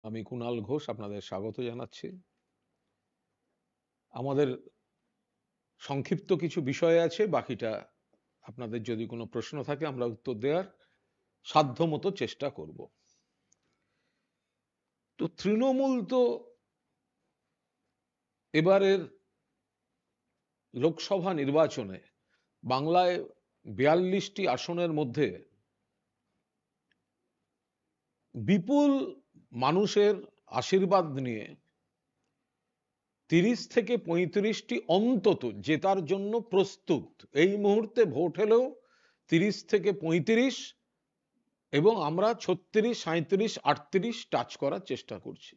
আমি কুণাল ঘোষ আপনাদের স্বাগত জানাচ্ছি। আমাদের সংক্ষিপ্ত কিছু বিষয় আছে, বাকিটা আপনাদের যদি কোনো প্রশ্ন থাকে আমরা উত্তর দেওয়ার সাধ্যমতো চেষ্টা করব। তো তৃণমূল তো এবারের লোকসভা নির্বাচনে বাংলায় 42টি আসনের মধ্যে বিপুল মানুষের আশীর্বাদ নিয়ে 30 থেকে 35টি অন্তত জেতার জন্য প্রস্তুত। এই মুহূর্তে ভোট হলেও 30 থেকে 35 এবং আমরা 36, 37, 38 টাচ করার চেষ্টা করছি।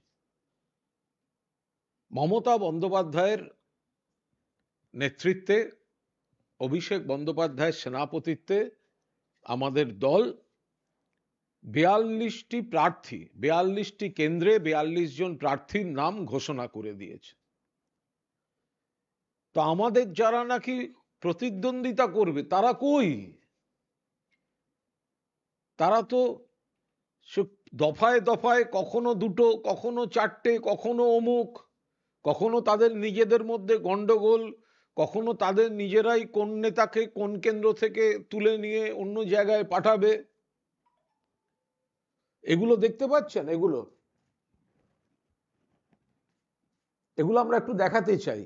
মমতা বন্দ্যোপাধ্যায়ের নেতৃত্বে, অভিষেক বন্দ্যোপাধ্যায়ের সেনাপতিত্বে আমাদের দল 42টি প্রার্থী, 42টি কেন্দ্রে 42 জন প্রার্থীর নাম ঘোষণা করে দিয়েছে। তো আমাদের যারা নাকি প্রতিদ্বন্দ্বিতা করবে তারা কই? তারা তো দফায় দফায় কখনো দুটো, কখনো চারটে, কখনো অমুক, কখনো তাদের নিজেদের মধ্যে গন্ডগোল, কখনো তাদের নিজেরাই কোন নেতাকে কোন কেন্দ্র থেকে তুলে নিয়ে অন্য জায়গায় পাঠাবে। এগুলো দেখতে পাচ্ছেন? এগুলো এগুলো আমরা একটু দেখাতে চাই।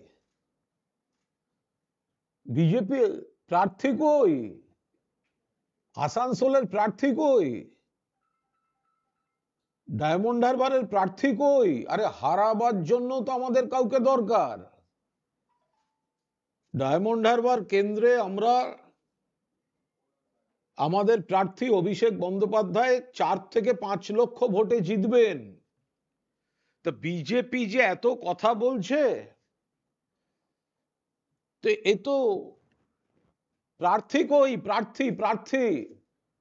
বিজেপি প্রার্থী কই? আসানসোলের প্রার্থী কই? ডায়মন্ড হারবারের প্রার্থী কই? আরে হারাবার জন্য তো আমাদের কাউকে দরকার। ডায়মন্ড হারবার কেন্দ্রে আমরা আমাদের প্রার্থী অভিষেক বন্দ্যোপাধ্যায় 4 থেকে 5 লক্ষ ভোটে জিতবেন। তো বিজেপি যে এত কথা বলছে, তো এ তো প্রার্থী কই? প্রার্থী প্রার্থী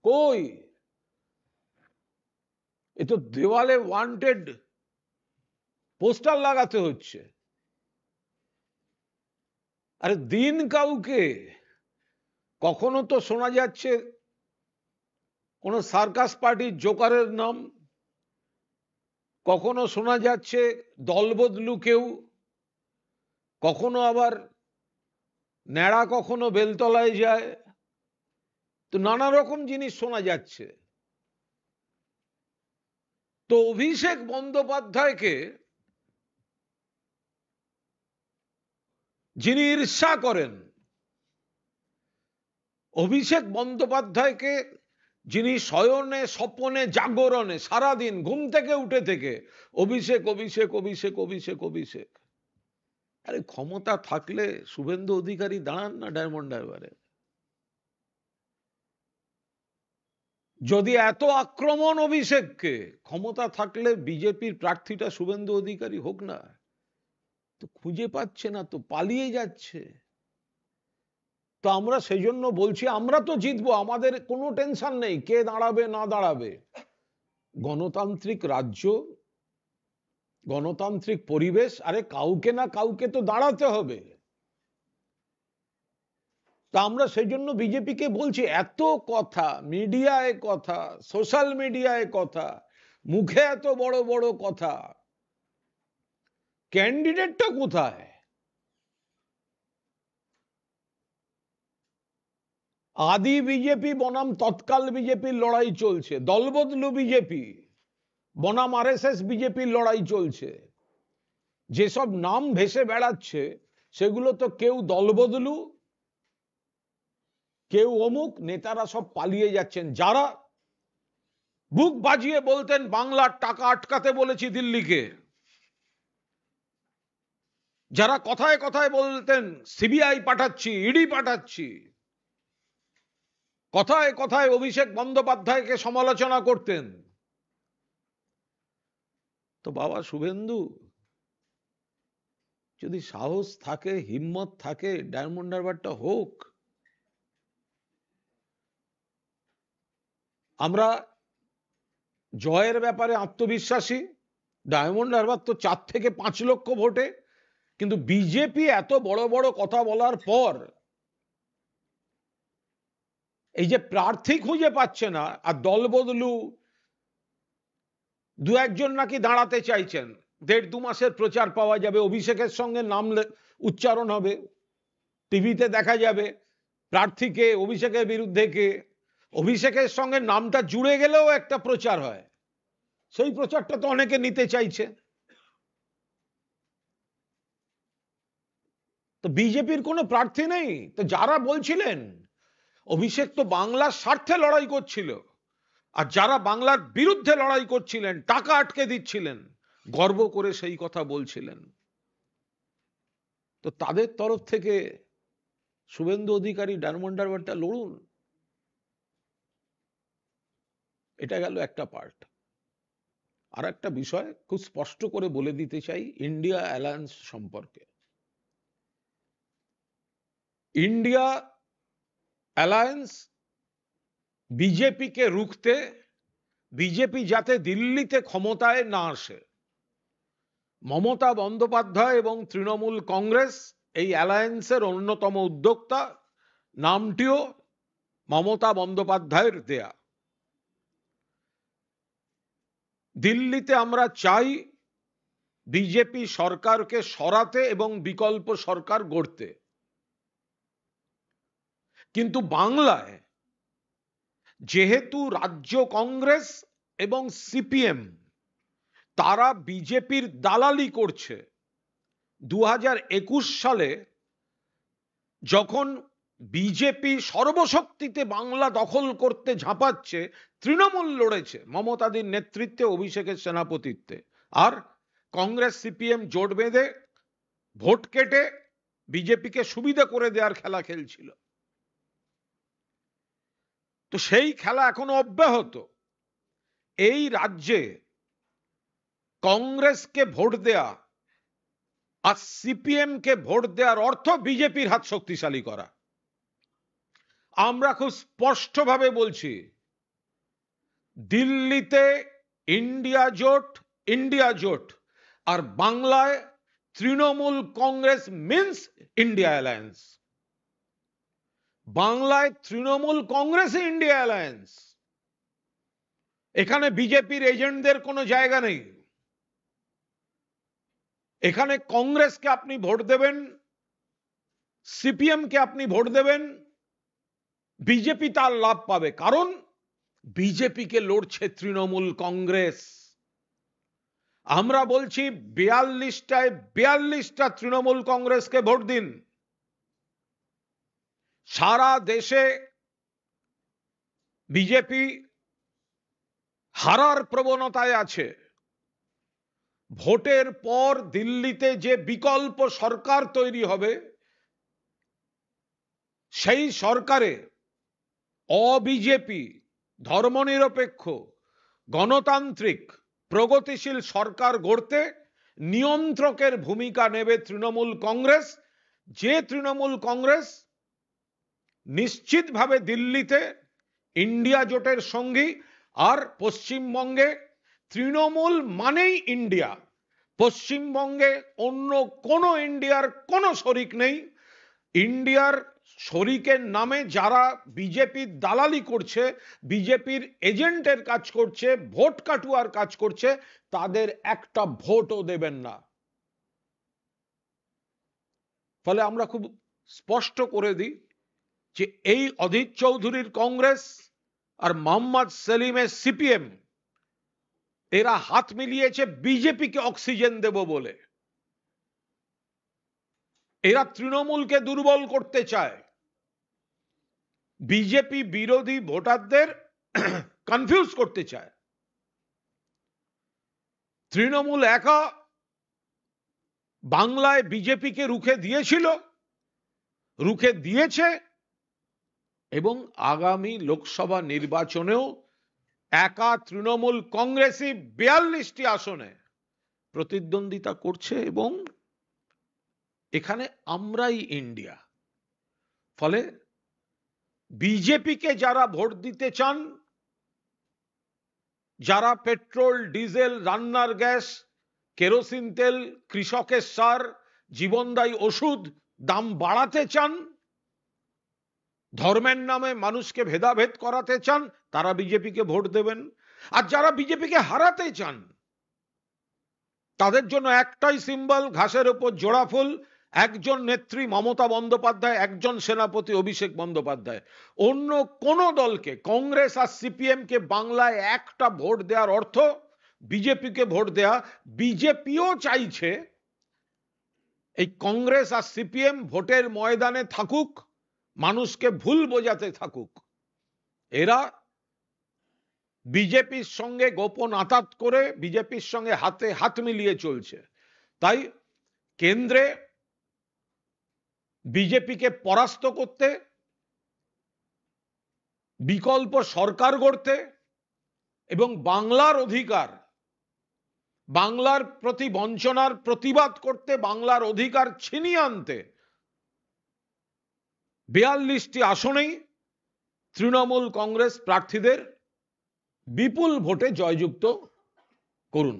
কই? এ তো দেওয়ালে ওয়ান্টেড পোস্টার লাগাতে হচ্ছে। আরে দিন কাউকে। কখনো তো শোনা যাচ্ছে কোন সার্কাস পার্টির জোকারের নাম, কখনো শোনা যাচ্ছে দলবদলু কেউ, কখনো আবার ন্যাড়া কখনো বেলতলায় যায়। তো নানা রকম জিনিস শোনা যাচ্ছে। তো অভিষেক বন্দ্যোপাধ্যায়কে যিনি ঈর্ষা করেন, অভিষেক বন্দ্যোপাধ্যায়কে যিনি শয়নে স্বপনে জাগরণে সারাদিন ঘুম থেকে উঠে থেকে অভিষেক অভিষেক অভিষেক অভিষেক অভিষেক, আরে ক্ষমতা থাকলে শুভেন্দু অধিকারী দাঁড়ান না ডায়মন্ড হারবারে। যদি এত আক্রমণ অভিষেককে, ক্ষমতা থাকলে বিজেপির প্রার্থীটা শুভেন্দু অধিকারী হোক না। তো খুঁজে পাচ্ছে না, তো পালিয়ে যাচ্ছে। তো আমরা সেই জন্য বলছি আমরা তো জিতবো, আমাদের কোনো টেনশন নেই কে দাঁড়াবে না দাঁড়াবে। গণতান্ত্রিক রাজ্য, গণতান্ত্রিক পরিবেশ, আরে কাউকে না কাউকে তো দাঁড়াতে হবে। তা আমরা সেই জন্য বিজেপিকে বলছি, এত কথা মিডিয়ায়, কথা সোশ্যাল মিডিয়ায়, কথা মুখে এত বড় বড় কথা, ক্যান্ডিডেটটা কোথায়? আদি বিজেপি বনাম তৎকাল বিজেপির লড়াই চলছে, দলবদলু বিজেপি বনাম আরএসএস বিজেপির লড়াই চলছে। যেসব নাম ভেসে বেড়াচ্ছে সেগুলো তো কেউ দলবদলু, কেউ অমুক, নেতারা সব পালিয়ে যাচ্ছেন। যারা বুক বাজিয়ে বলতেন বাংলার টাকা আটকাতে বলেছি দিল্লিকে, যারা কথায় কথায় বলতেন সিবিআই পাঠাচ্ছি, ইডি পাঠাচ্ছি, কথায় কথায় অভিষেক বন্দ্যোপাধ্যায়কে সমালোচনা করতেন, তো বাবা শুভেন্দু যদি সাহস থাকে, হিম্মত থাকে, ডায়মন্ড হারবারটা হোক। আমরা জয়ের ব্যাপারে আত্মবিশ্বাসী। ডায়মন্ড হারবার তো 4 থেকে 5 লক্ষ ভোটে, কিন্তু বিজেপি এত বড় বড় কথা বলার পর এই যে প্রার্থী খুঁজে পাচ্ছে না, আর দলবদলু দু একজন নাকি দাঁড়াতে চাইছেন, 1.5-2 মাসের প্রচার পাওয়া যাবে, অভিষেকের সঙ্গে নাম উচ্চারণ হবে, টিভিতে দেখা যাবে প্রার্থীকে, অভিষেকের বিরুদ্ধে কে, অভিষেকের সঙ্গে নামটা জুড়ে গেলেও একটা প্রচার হয়, সেই প্রচারটা তো অনেকে নিতে চাইছে। তো বিজেপির কোনো প্রার্থী নেই তো? যারা বলছিলেন অভিষেক তো বাংলার স্বার্থে লড়াই করছিল, আর যারা বাংলার বিরুদ্ধে লড়াই করছিলেন, টাকা আটকে দিচ্ছিলেন, গর্ব করে সেই কথা বলছিলেন, তো তাদের তরফ থেকে শুভেন্দু অধিকারী ডায়মন্ড হারবারটা লড়ুন। এটা গেল একটা পার্ট। আর একটা বিষয় খুব স্পষ্ট করে বলে দিতে চাই ইন্ডিয়া অ্যালায়েন্স সম্পর্কে। ইন্ডিয়া অ্যালায়েন্স বিজেপিকে রুখতে, বিজেপি যাতে দিল্লিতে ক্ষমতায় না আসে, মমতা বন্দ্যোপাধ্যায় এবং তৃণমূল কংগ্রেস এই অ্যালায়েন্সের অন্যতম উদ্যোক্তা, নামটিও মমতা বন্দ্যোপাধ্যায়ের দেয়া। দিল্লিতে আমরা চাই বিজেপি সরকারকে সরাতে এবং বিকল্প সরকার গড়তে, কিন্তু বাংলায় যেহেতু রাজ্য কংগ্রেস এবং সিপিএম তারা বিজেপির দালালি করছে, 2021 সালে যখন বিজেপি সর্বশক্তিতে বাংলা দখল করতে ঝাঁপাচ্ছে, তৃণমূল লড়েছে মমতাদির নেতৃত্বে, অভিষেকের সেনাপতিত্বে, আর কংগ্রেস সিপিএম জোট বেঁধে ভোট কেটে বিজেপিকে সুবিধা করে দেওয়ার খেলা খেলছিল। তো সেই খেলা এখনো অব্যাহত। এই রাজ্যে কংগ্রেসকে ভোট দেয়া আর সিপিএম কে ভোট দেওয়ার অর্থ বিজেপির হাত শক্তিশালী করা। আমরা খুব স্পষ্টভাবে বলছি, দিল্লিতে ইন্ডিয়া জোট আর বাংলায় Trinamool Congress means India alliance. বাংলায় তৃণমূল কংগ্রেসে ইন্ডিয়া অ্যালায়েন্স, এখানে বিজেপির এজেন্টদের কোনো জায়গা নেই। এখানে কংগ্রেসকে আপনি ভোট দেবেন, সিপিএম কে আপনি ভোট দেবেন, বিজেপি তার লাভ পাবে, কারণ বিজেপিকে লড়ছে তৃণমূল কংগ্রেস। আমরা বলছি 42টায় 42টা তৃণমূল কংগ্রেসকে ভোট দিন। সারা দেশে বিজেপি হারার প্রবণতায় আছে। ভোটের পর দিল্লিতে যে বিকল্প সরকার তৈরি হবে, সেই সরকারে অবিজেপি, ধর্মনিরপেক্ষ, গণতান্ত্রিক, প্রগতিশীল সরকার গড়তে নিয়ন্ত্রকের ভূমিকা নেবে তৃণমূল কংগ্রেস। যে তৃণমূল কংগ্রেস নিশ্চিতভাবে দিল্লিতে ইন্ডিয়া জোটের সঙ্গী, আর পশ্চিমবঙ্গে তৃণমূল মানেই ইন্ডিয়া। পশ্চিমবঙ্গে অন্য কোনো ইন্ডিয়ার কোনো শরিক নেই। ইন্ডিয়ার শরিকের নামে যারা বিজেপির দালালি করছে, বিজেপির এজেন্টের কাজ করছে, ভোট কাটুয়ার কাজ করছে, তাদের একটা ভোটও দেবেন না। ফলে আমরা খুব স্পষ্ট করে দিই যে এই অধীর চৌধুরীর কংগ্রেস আর মোহাম্মদ সেলিমের সিপিএম এরা হাত মিলিয়েছে বিজেপিকে অক্সিজেন দেব বলে। এরা তৃণমূলকে দুর্বল করতে চায়, বিজেপি বিরোধী ভোটারদের কনফিউজ করতে চায়। তৃণমূল একা বাংলায় বিজেপিকে রুখে দিয়েছিল, রুখে দিয়েছে, এবং আগামী লোকসভা নির্বাচনেও একা তৃণমূল কংগ্রেসই 42টি আসনে প্রতিদ্বন্দ্বিতা করছে, এবং এখানে আমরাই ইন্ডিয়া। ফলে বিজেপিকে যারা ভোট দিতে চান, যারা পেট্রোল, ডিজেল, রান্নার গ্যাস, কেরোসিন তেল, কৃষকের সার, জীবনদায়ী ওষুধ দাম বাড়াতে চান, ধর্মের নামে মানুষকে ভেদাভেদ করাতে চান, তারা বিজেপিকে ভোট দেবেন। আর যারা বিজেপিকে হারাতে চান, তাদের জন্য একটাই সিম্বল, ঘাসের উপর জোড়া ফুল, একজন নেত্রী মমতা বন্দ্যোপাধ্যায়, একজন সেনাপতি অভিষেক বন্দ্যোপাধ্যায়। অন্য কোন দলকে, কংগ্রেস আর সিপিএম কে বাংলায় একটা ভোট দেওয়ার অর্থ বিজেপিকে ভোট দেয়া। বিজেপিও চাইছে এই কংগ্রেস আর সিপিএম ভোটের ময়দানে থাকুক, মানুষকে ভুল বোঝাতে থাকুক। এরা বিজেপির সঙ্গে গোপন আঁতাত করে বিজেপির সঙ্গে হাতে হাত মিলিয়ে চলছে। তাই কেন্দ্রে বিজেপিকে পরাস্ত করতে, বিকল্প সরকার গড়তে এবং বাংলার অধিকার, বাংলার প্রতি বঞ্চনার প্রতিবাদ করতে, বাংলার অধিকার ছিনিয়ে আনতে 42টি আসনেই তৃণমূল কংগ্রেস প্রার্থীদের বিপুল ভোটে জয়যুক্ত করুন,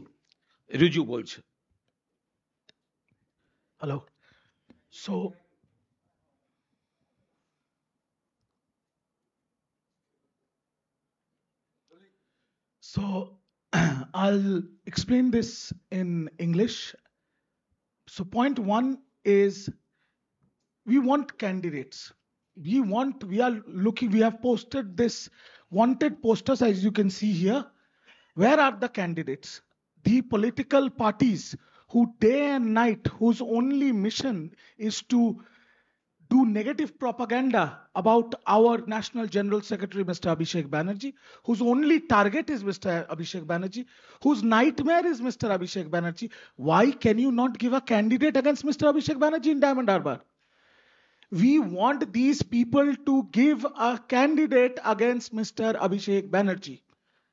রিজু বলছে। Hello. So I'll explain this in English. So point one is we want candidates. We have posted this wanted posters, as you can see here. Where are the candidates? The political parties who day and night, whose only mission is to do negative propaganda about our National General Secretary, Mr. Abhishek Banerjee, whose only target is Mr. Abhishek Banerjee, whose nightmare is Mr. Abhishek Banerjee. Why can you not give a candidate against Mr. Abhishek Banerjee in Diamond Harbour? We want these people to give a candidate against Mr. Abhishek Banerjee.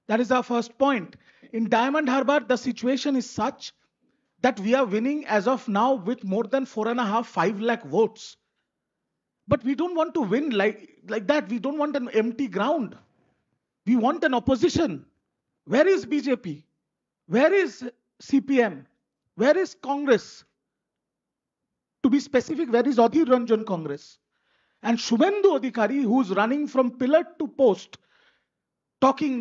That is our first point. In Diamond Harbour, the situation is such that we are winning as of now with more than 4.5-5 lakh votes. But we don't want to win like that. We don't want an empty ground. We want an opposition. Where is BJP? Where is CPM? Where is Congress? To be specific, where is Adhir Ranjan Congress? And Shubhendu Adhikari, who's running from pillar to post, talking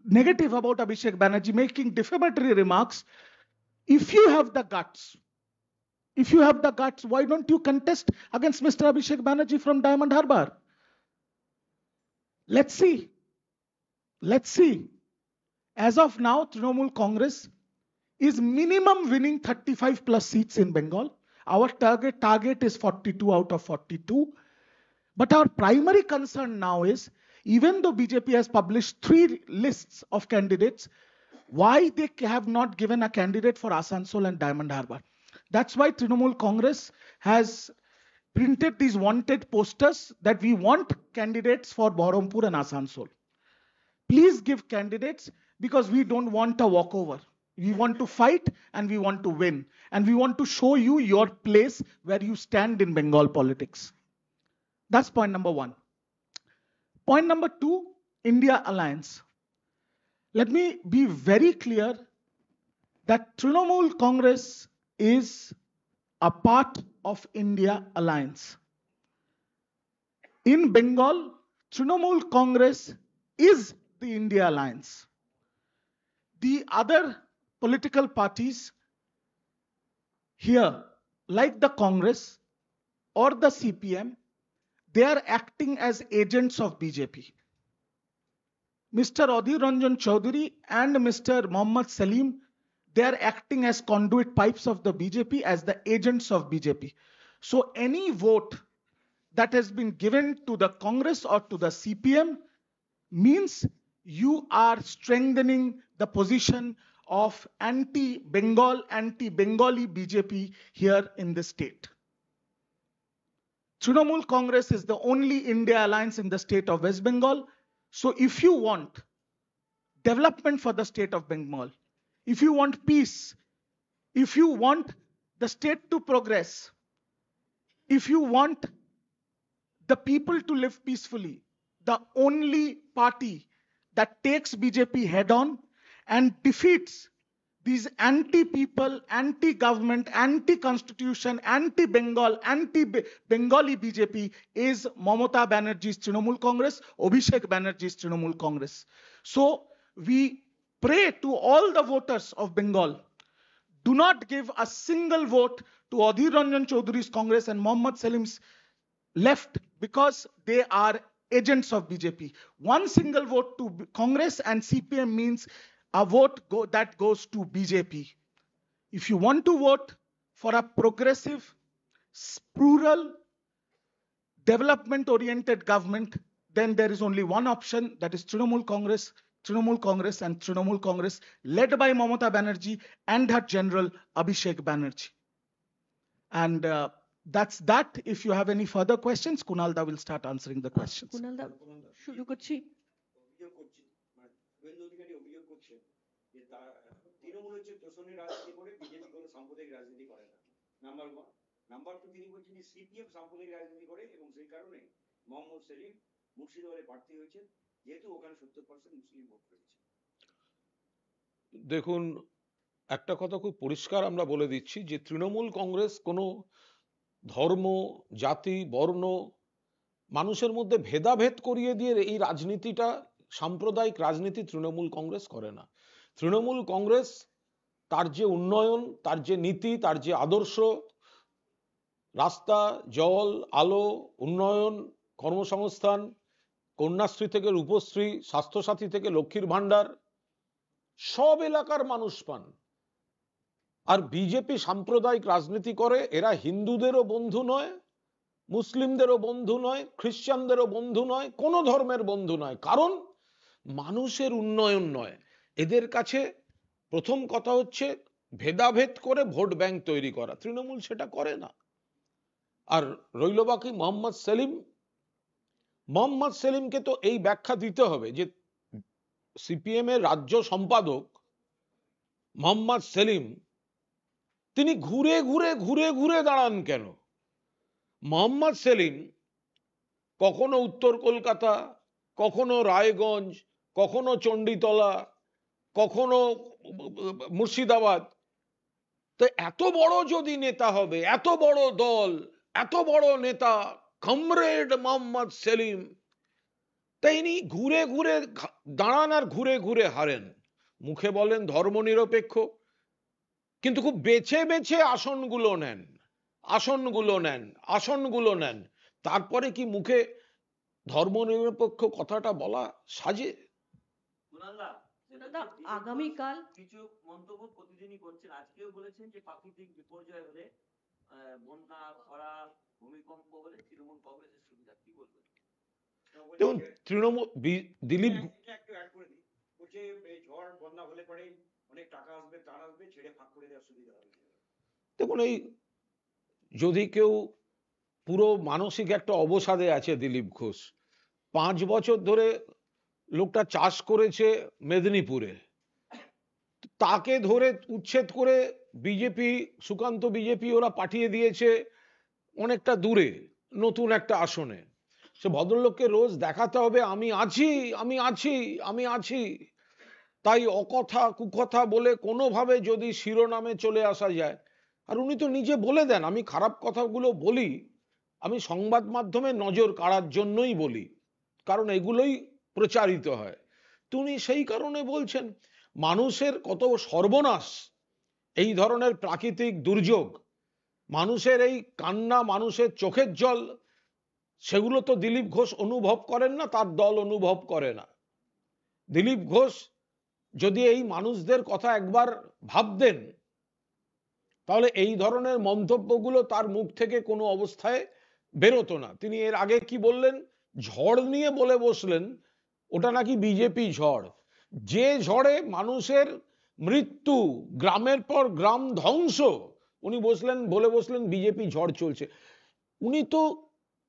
negative about Abhishek Banerjee, making defamatory remarks. If you have the guts, why don't you contest against Mr. Abhishek Banerjee from Diamond Harbour? Let's see. As of now, Trinamool Congress is minimum winning 35 plus seats in Bengal. Our target is 42 out of 42. But our primary concern now is, even though BJP has published 3 lists of candidates, why they have not given a candidate for Asansol and Diamond Harbour? That's why Trinamool Congress has printed these wanted posters that we want candidates for Baharampur and Asansol. Please give candidates, because we don't want a walkover. We want to fight and we want to win. And we want to show you your place where you stand in Bengal politics. That's point number 1. Point number 2, India Alliance. Let me be very clear that Trinamool Congress is a part of India Alliance. In Bengal, Trinamool Congress is the India Alliance. The other political parties here, like the Congress or the CPM, they are acting as agents of BJP. Mr. Adhir Ranjan Chaudhary and Mr. Mohammad Salim, they are acting as conduit pipes of the BJP, as the agents of BJP. So any vote that has been given to the Congress or to the CPM means you are strengthening the position of anti-Bengali BJP here in the state. Trinamool Congress is the only India Alliance in the state of West Bengal. So if you want development for the state of Bengal, if you want peace, if you want the state to progress, if you want the people to live peacefully, the only party that takes BJP head on and defeats these anti-people, anti-government, anti-constitution, anti-Bengal, anti-Bengali BJP is Mamata Banerjee's Trinamool Congress, Abhishek Banerjee's Trinamool Congress. So we pray to all the voters of Bengal, do not give a single vote to Adhir Ranjan Chaudhary's Congress and Mohammad Salim's left because they are agents of BJP. One single vote to Congress and CPM means a vote that goes to BJP. If you want to vote for a progressive, plural, development-oriented government, then there is only one option, that is Trinamool Congress and Trinamool Congress led by Mamata Banerjee and her general Abhishek Banerjee. And that's that. If you have any further questions, Kunalda will start answering the questions. কুণালদা শুরু করছি। অভিযোগ করছে মানে শুভেন্দু অধিকারী অভিযোগ করছেন যে তৃণমূল হচ্ছে তোষণের রাজনীতি করে, বিজেপি কোনো সাম্প্রদায়িক রাজনীতি করে না, নাম্বার ওয়ান। নাম্বার টু, তিনি বলছেন যে সিপিএম সাম্প্রদায়িক রাজনীতি করে এবং সেই কারণে মোহাম্মদ সেলিম মুর্শিদাবাদে প্রার্থী হয়েছেন, যেহেতু ওখানে 70% মুসলিম ভোট করেছে। দেখুন, একটা কথা খুব পরিষ্কার আমরা বলে দিচ্ছি যে তৃণমূল কংগ্রেস কোনো ধর্ম, জাতি, বর্ণ, মানুষের মধ্যে ভেদাভেদ করিয়ে দিয়ে এই রাজনীতিটা, সাম্প্রদায়িক রাজনীতি তৃণমূল কংগ্রেস করে না। তৃণমূল কংগ্রেস তার যে উন্নয়ন, তার যে নীতি, তার যে আদর্শ, রাস্তা, জল, আলো, উন্নয়ন, কর্মসংস্থান, কন্যাশ্রী থেকে রূপশ্রী, স্বাস্থ্যসাথী থেকে লক্ষ্মীর ভান্ডার, সব এলাকার মানুষ পান। আর বিজেপি সাম্প্রদায়িক রাজনীতি করে, এরা হিন্দুদেরও বন্ধু নয়, মুসলিমদেরও বন্ধু নয়, খ্রিস্টানদেরও বন্ধু নয়, কোনো ধর্মের বন্ধু নয়, কারণ মানুষের উন্নয়ন নয় এদের কাছে। প্রথম কথা হচ্ছে ভেদাভেদ করে ভোট ব্যাংক তৈরি করা, তৃণমূল সেটা করে না। আর রইল বাকি মোহাম্মদ সেলিমকে তো এই ব্যাখ্যা দিতে হবে যে সিপিএম এর রাজ্য সম্পাদক মোহাম্মদ সেলিম তিনি ঘুরে ঘুরে দাঁড়ান কেন? মোহাম্মদ সেলিম কখনো উত্তর কলকাতা, কখনো রায়গঞ্জ, কখনো চণ্ডীতলা, কখনো মুর্শিদাবাদ। তো এত বড় যদি নেতা হবে, এত বড় দল, এত বড় নেতা কমরেড মোহাম্মদ সেলিম, তিনি ঘুরে দাঁড়ান আর ঘুরে হারেন। মুখে বলেন ধর্মনিরপেক্ষ, কিন্তু খুব বেছে আসনগুলো নেন। তারপরে কি মুখে ধর্মনিরপেক্ষ কথাটা বলা সাজে? আগামীকাল কিছু মন্তব্য প্রতিদিনই করছেন, আজকেও বলেছেন যে প্রাকৃতিক বিপর্যয় হলে, বন্যা, খরা, ভূমিকম্প হলে তৃণমূল কংগ্রেসের সুবিধা। কি বলবেন? দেখুন, তৃণমূল দিলীপ একটু অ্যাড করে দিই, বলছে ঝড় বন্যা হলে পরে অনেক টাকা আসবে, তার আসবে, ছেড়ে ফাঁক করে দেওয়ার সুবিধা হবে। দেখুন, এই যদি কেউ পুরো মানসিক একটা অবসাদে আছে, দিলীপ ঘোষ 5 বছর ধরে লোকটা চাষ করেছে মেদিনীপুরে, তাকে ধরে উচ্ছেদ করে সুকান্ত বিজেপি ওরা পাঠিয়ে দিয়েছে অনেকটা দূরে নতুন একটা আসনে। সে ভদ্রলোককে রোজ দেখাতে হবে আমি আছি। তাই অকথা কুকথা বলে কোনোভাবে যদি শিরোনামে চলে আসা যায়, আর উনি তো নিজে বলে দেন, আমি খারাপ কথাগুলো বলি, আমি সংবাদ মাধ্যমে নজর কাড়ার জন্যই বলি, কারণ এগুলোই প্রচারিত হয়। তিনি সেই কারণে বলছেন মানুষের কত সর্বনাশ, এই ধরনের প্রাকৃতিক দুর্যোগ, মানুষের এই কান্না, মানুষের চোখের জল, সেগুলো তো দিলীপ ঘোষ অনুভব করেন না, তার দল অনুভব করে না। দিলীপ ঘোষ যদি এই মানুষদের কথা একবার ভাবতেন, তাহলে এই ধরনের মন্তব্যগুলো তার মুখ থেকে কোনো অবস্থায় বেরোতো না। তিনি এর আগে কি বললেন, ঝড় নিয়ে বলে বসলেন ওটা নাকি বিজেপি ঝড়। যে ঝড়ে মানুষের মৃত্যু, গ্রামের পর গ্রাম ধ্বংস, উনি বলে বসলেন বিজেপি ঝড় চলছে। উনি তো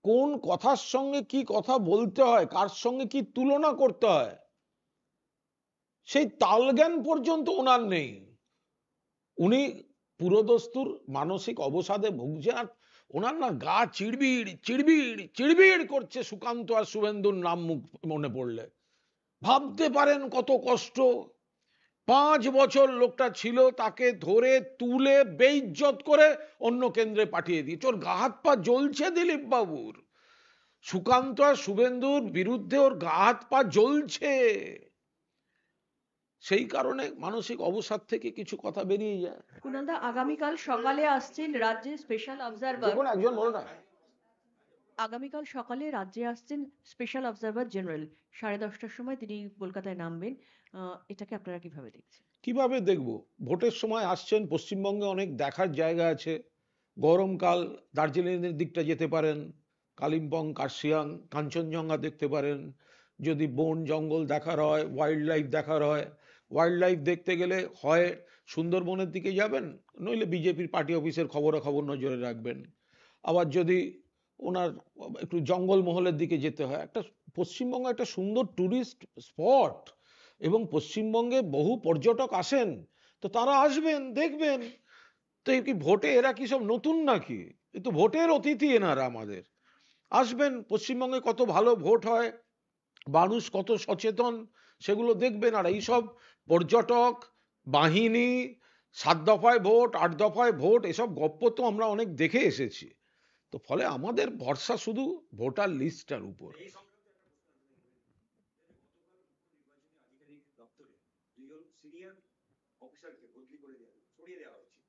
কোন কথার সঙ্গে কি কথা বলতে হয়, কার সঙ্গে কি তুলনা করতে হয়, সেই তালজ্ঞান পর্যন্ত ওনার নেই। উনি পুরোদস্তুর মানসিক অবসাদে ভুগছেন। আর ওনার না গা চিড়বিড় করছে সুকান্ত আর শুভেন্দুর নাম মনে পড়লে। ভাবতে পারেন কত কষ্ট। 5 বছর লোকটা ছিল, তাকে ধরে তুলে বেইজ্জত করে অন্য কেন্দ্রে পাঠিয়ে দিয়েছে। ওর গা হাত পা জ্বলছে দিলীপ বাবুর, সুকান্ত আর শুভেন্দুর বিরুদ্ধে ওর গা হাত পা জ্বলছে। সেই কারণে মানসিক অবসাদ থেকে কিছু কথা বেরিয়ে যায়। কুণালদা আগামীকাল সকালে আসছেন রাজ্যে স্পেশাল অবজারভার। দেখুন একজন বলো না, আগামীকাল সকালে রাজ্যে আসছেন স্পেশাল অবজারভার জেনারেল। 10:30টার সময় তিনি কলকাতায় নামবেন। এটাকে আপনারা কিভাবে দেখছেন? কিভাবে দেখব? ভোটের সময় আসছেন, পশ্চিমবঙ্গে অনেক দেখার জায়গা আছে। গরমকাল দার্জিলিংয়ের দিকটা যেতে পারেন, কালিম্পং, কার্শিয়াং, কাঞ্চনজঙ্ঘা দেখতে পারেন। যদি বন জঙ্গল দেখার হয়, ওয়াইল্ড লাইফ দেখার হয়, ওয়াইল্ড লাইফ দেখতে গেলে হয় সুন্দরবনের দিকে যাবেন, নইলে বিজেপির পার্টি অফিসের খবরাখবর নজরে রাখবেন। আবার যদি ওনার একটু জঙ্গল মহলের দিকে যেতে হয়, একটা পশ্চিমবঙ্গ একটা সুন্দর ট্যুরিস্ট স্পট এবং পশ্চিমবঙ্গে বহু পর্যটক আসেন, তো তারা আসবেন দেখবেন। তো এই কি ভোটে এরা কি সব নতুন নাকি? এ তো ভোটের অতিথি এনারা আমাদের। আসবেন, পশ্চিমবঙ্গে কত ভালো ভোট হয়, মানুষ কত সচেতন সেগুলো দেখবেন। আর এইসব পর্যটক বাহিনী, 7 দফায় ভোট, 8 দফায় ভোট, এসব গপ্প তো আমরা অনেক দেখে এসেছি। তো ফলে আমাদের ভরসা শুধু ভোটার লিস্টটার উপর। এই সংক্রান্ত একটা প্রশ্ন নির্বাচনী আধিকারিক দপ্তরে 2জন সিনিয়র অফিসারকে বদলি করে সরিয়ে দেওয়া হয়েছে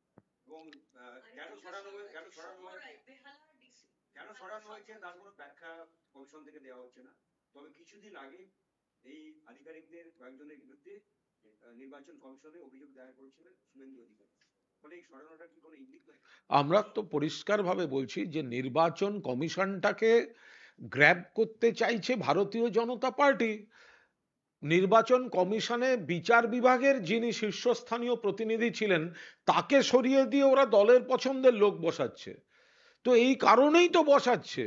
এবং কেন সরানো হয়েছে তার কোনো ব্যাখ্যা কমিশন থেকে দেওয়া হচ্ছে না। তবে কিছুদিন আগে এই আধিকারিকদের কয়েকজনের বিরুদ্ধে নির্বাচন কমিশনে অভিযোগ দায়ের করেছিলেন শুভেন্দু অধিকারী। ফলে এই সরানোটা কি কোনো ইঙ্গিত নয়? আমরা তো পরিষ্কারভাবে বলছি যে নির্বাচন কমিশনটাকে গ্র্যাব করতে চাইছে ভারতীয় জনতা পার্টি। নির্বাচন কমিশনে বিচার বিভাগের যিনি শীর্ষস্থানীয় প্রতিনিধি ছিলেন তাকে সরিয়ে দিয়ে ওরা দলের পছন্দের লোক বসাচ্ছে। তো এই কারণেই তো বসাচ্ছে,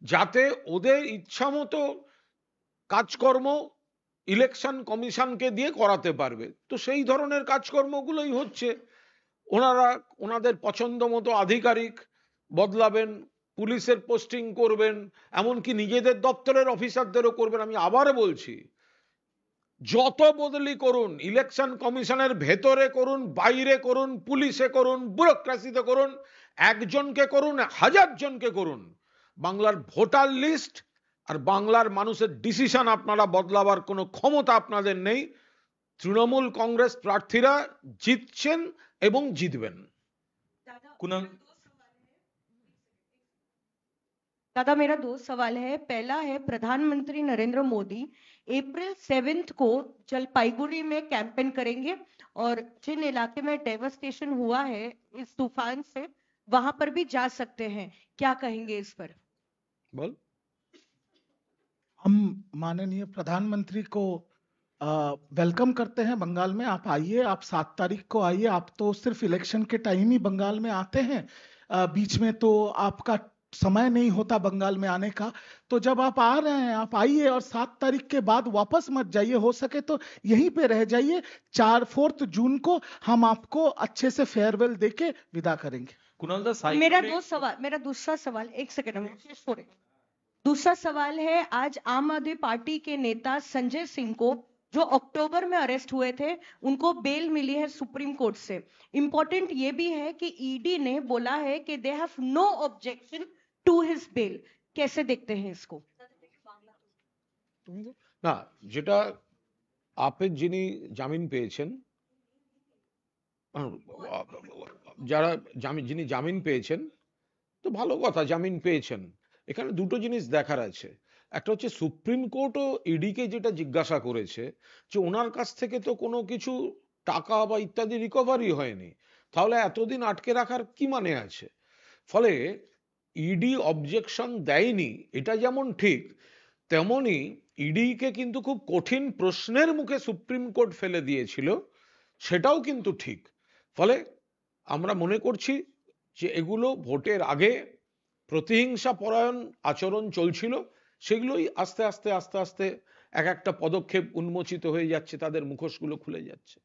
যাতে ওদের ইচ্ছামতো কাজকর্ম ইলেকশন কমিশনকে দিয়ে করাতে পারবে। তো সেই ধরনের কাজকর্মগুলোই হচ্ছে। ওনারা ওনাদের পছন্দ মতো আধিকারিক বদলাবেন, পুলিশের পোস্টিং করবেন, এমনকি নিজেদের দপ্তরের অফিসারদেরও করবেন। আমি আবার বলছি, যত বদলি করুন, ইলেকশন কমিশনের ভেতরে করুন, বাইরে করুন, পুলিশে করুন, ব্যুরোক্রেসিতে করুন, একজনকে করুন, 1000 জনকে করুন, বাংলার ভোটার লিস্ট আর বাংলার মানুষের ডিসিশন আপনারা বদলাবার কোনো ক্ষমতা আপনাদের নেই। তৃণমূল কংগ্রেস প্রার্থীরা জিতছেন এবং জিতবেন। कुणाल दादा मेरा दो सवाल है। पहला है, प्रधानमंत्री नरेंद्र मोदी अप्रैल 7 को जलपाईगुड़ी में कैंपेन करेंगे और जिन इलाके में डेवस्टेशन हुआ है इस तूफान से वहां पर भी जा सकते हैं, क्या कहेंगे इस पर? बोल। हम माननीय प्रधानमंत्री को वेलकम करते हैं बंगाल में। आप आइए, आप 7 तारीख को आइए। आप तो सिर्फ इलेक्शन के टाइम ही बंगाल में आते हैं, बीच में तो आपका समय नहीं होता बंगाल में आने का। तो जब आप आ रहे हैं आप आइए और 7 तारीख के बाद वापस मत जाइए, हो सके तो यहीं पे रह जाइए। 4 जून को हम आपको अच्छे से फेयरवेल देके विदा करेंगे। कुणाल दा मेरा दूसरा सवाल, एक सेकंड में शेष हो रहे। दूसरा सवाल है, आज आम आदमी पार्टी के नेता संजय सिंह को जो अक्टूबर में अरेस्ट हुए थे उनको बेल मिली है सुप्रीम कोर्ट से। इंपॉर्टेंट ये भी है कि ईडी ने बोला है कि they have no objection to his bail. कैसे देखते हैं इसको? না, যেটা আপের যিনি জামিন পেয়েছেন, যারা যিনি জামিন পেয়েছেন, তো ভালো কথা, জামিন পেয়েছেন। এখানে দুটো জিনিস দেখার আছে। একটা হচ্ছে সুপ্রিম কোর্টও ইডিকে যেটা জিজ্ঞাসা করেছে যে ওনার কাছ থেকে তো কোনো কিছু টাকা বা ইত্যাদি রিকভারি হয়নি, তাহলে এতদিন আটকে রাখার কি মানে আছে? ফলে ইডি অবজেকশন দেয়নি এটা যেমন ঠিক, তেমনি ইডিকে কিন্তু খুব কঠিন প্রশ্নের মুখে সুপ্রিম কোর্ট ফেলে দিয়েছিল, সেটাও কিন্তু ঠিক। ফলে আমরা মনে করছি যে এগুলো ভোটের আগে প্রতিহিংসা পরায়ণ আচরণ চলছিল, সেগুলোই আস্তে আস্তে আস্তে আস্তে এক একটা পদক্ষেপ উন্মোচিত হয়ে যাচ্ছে, তাদের মুখোশগুলো খুলে যাচ্ছে।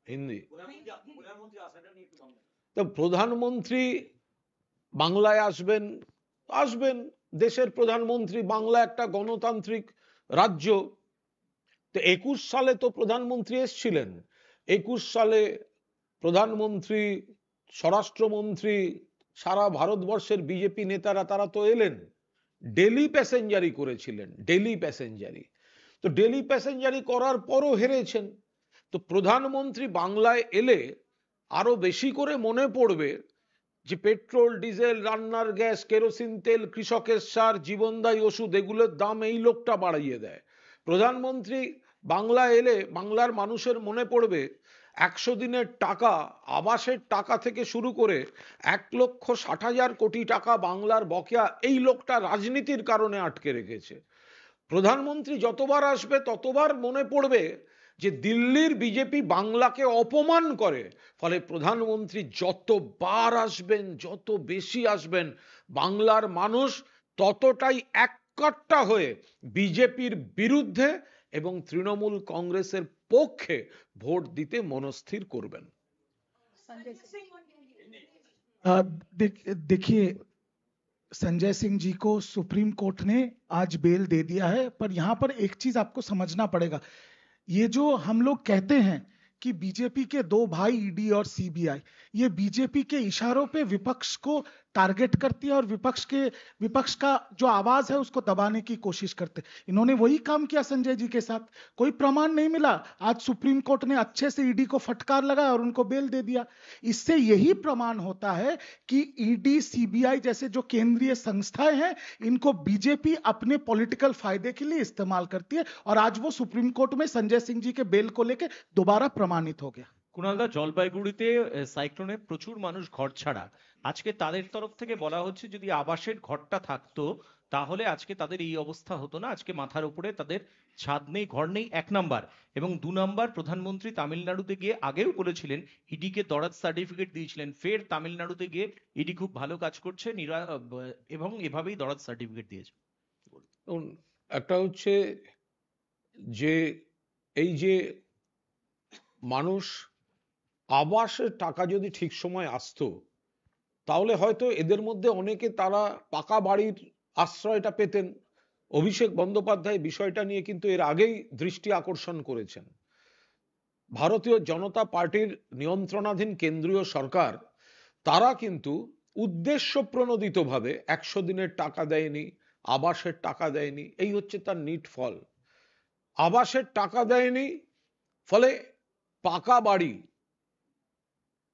হিন্দি প্রধানমন্ত্রী আসাটা নিয়ে একটু কম। তো প্রধানমন্ত্রী বাংলায় আসবেন, আসবেন। দেশের প্রধানমন্ত্রী, বাংলা একটা গণতান্ত্রিক রাজ্য। তো 21 সালে তো প্রধানমন্ত্রী এসছিলেন, 21 সালে প্রধানমন্ত্রী, স্বরাষ্ট্রমন্ত্রী, সারা ভারতবর্ষের বিজেপি নেতারা তারা তো এলেন, ডেলি প্যাসেঞ্জারি করেছিলেন, ডেলি প্যাসেঞ্জারি। তো ডেলি প্যাসেঞ্জারি করার পরও হেরেছেন। তো প্রধানমন্ত্রী বাংলায় এলে আরো বেশি করে মনে পড়বে যে পেট্রোল ডিজেল রান্নার গ্যাস কেরোসিন তেল কৃষকের সার জীবনদায়ী ওষুধ এগুলোর দাম এই লোকটা বাড়িয়ে দেয়। প্রধানমন্ত্রী বাংলা এলে বাংলার মানুষের মনে পড়বে 100 দিনের টাকা আবাসের টাকা থেকে শুরু করে 1,60,000 কোটি টাকা বাংলার বকেয়া এই লোকটা রাজনীতির কারণে আটকে রেখেছে। প্রধানমন্ত্রী যতবার আসবে ততবার মনে পড়বে যে দিল্লির বিজেপি বাংলাকে অপমান করে, ফলে প্রধানমন্ত্রী যতবার আসবেন যত বেশি আসবেন বাংলার মানুষ ততটাই এককাট্টা হয়ে বিজেপির বিরুদ্ধে এবং তৃণমূল কংগ্রেসের পক্ষে ভোট দিতে মনস্থির করবেন। देखिए संजय सिंह जी को सुप्रीम कोर्ट ने आज बेल दे दिया है, पर यहां पर एक चीज आपको समझना पड़ेगा। ये जो हम लोग कहते हैं कि बीजेपी के दो भाई ईडी और सीबीआई, ये बीजेपी के इशारों पे विपक्ष को टारगेट करती है और विपक्ष का जो आवाज है उसको दबाने की कोशिश करते। इन्होंने वही काम किया संजय जी के साथ, कोई प्रमाण नहीं मिला, आज सुप्रीम कोर्ट ने अच्छे से ईडी को फटकार लगाया और उनको बेल दे दिया। इससे यही प्रमाण होता है कि ईडी सीबीआई जैसे जो केंद्रीय संस्थाएं हैं इनको बीजेपी अपने पॉलिटिकल फायदे के लिए इस्तेमाल करती है, और आज वो सुप्रीम कोर्ट में संजय सिंह जी के बेल को लेकर दोबारा प्रमाणित हो गया। কুণালদা, জলপাইগুড়িতে সাইক্লোনে প্রচুর মানুষ ঘর ছাড়া, আজকে তাদের তরফ থেকে বলা হচ্ছে যদি আবাসের ঘরটা থাকতো তাহলে আজকে তাদের এই অবস্থা হতো না। আজকে মাথার উপরে তাদের ছাদ নেই, ঘর নেই, 1 নাম্বার। এবং 2 নাম্বার, প্রধানমন্ত্রী তামিলনাড়ুতে গিয়ে আগেও বলেছিলেন, ইডিকে দরাজ সার্টিফিকেট দিয়েছিলেন, ফের তামিলনাড়ুতে গিয়ে ইডি খুব ভালো কাজ করছে এবং এভাবেই দরাজ সার্টিফিকেট দিয়েছে। একটা হচ্ছে যে এই যে মানুষ আবাসের টাকা যদি ঠিক সময় আসতো তাহলে হয়তো এদের মধ্যে অনেকে তারা পাকা বাড়ির আশ্রয়টা পেতেন। অভিষেক বন্দ্যোপাধ্যায় বিষয়টা নিয়ে কিন্তু এর আগেই দৃষ্টি আকর্ষণ করেছেন। ভারতীয় জনতা পার্টির নিয়ন্ত্রণাধীন কেন্দ্রীয় সরকার তারা কিন্তু উদ্দেশ্য প্রণোদিতভাবে 100 দিনের টাকা দেয়নি, আবাসের টাকা দেয়নি, এই হচ্ছে তার নিট ফল। আবাসের টাকা দেয়নি ফলে পাকা বাড়ি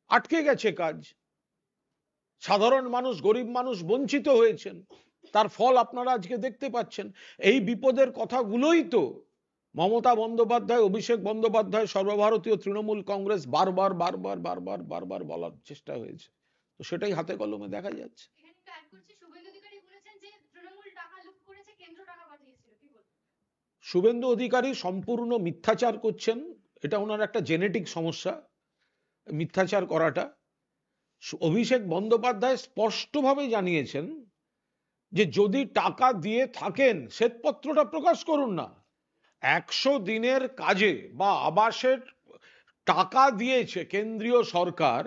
আটকে গেছে কাজ, সাধারণ মানুষ গরিব মানুষ বঞ্চিত হয়েছেন, তার ফল আপনারা আজকে দেখতে পাচ্ছেন। এই বিপদের কথাগুলোই তো মমতা বন্দ্যোপাধ্যায় অভিষেক বন্দ্যোপাধ্যায় সর্বভারতীয় তৃণমূল কংগ্রেস বারবার বারবার বারবার বারবার বলার চেষ্টা হয়েছে, তো সেটাই হাতে কলমে দেখা যাচ্ছে। শুভেন্দু অধিকারী সম্পূর্ণ মিথ্যাচার করছেন, এটা ওনার একটা জেনেটিক সমস্যা মিথ্যাচার করাটা। অভিষেক বন্দ্যোপাধ্যায় স্পষ্টভাবে জানিয়েছেন যে যদি টাকা দিয়ে থাকেন শ্বেতপত্রটা প্রকাশ করুন না। 100 দিনের কাজে বা আবাসের টাকা দিয়েছে কেন্দ্রীয় সরকার,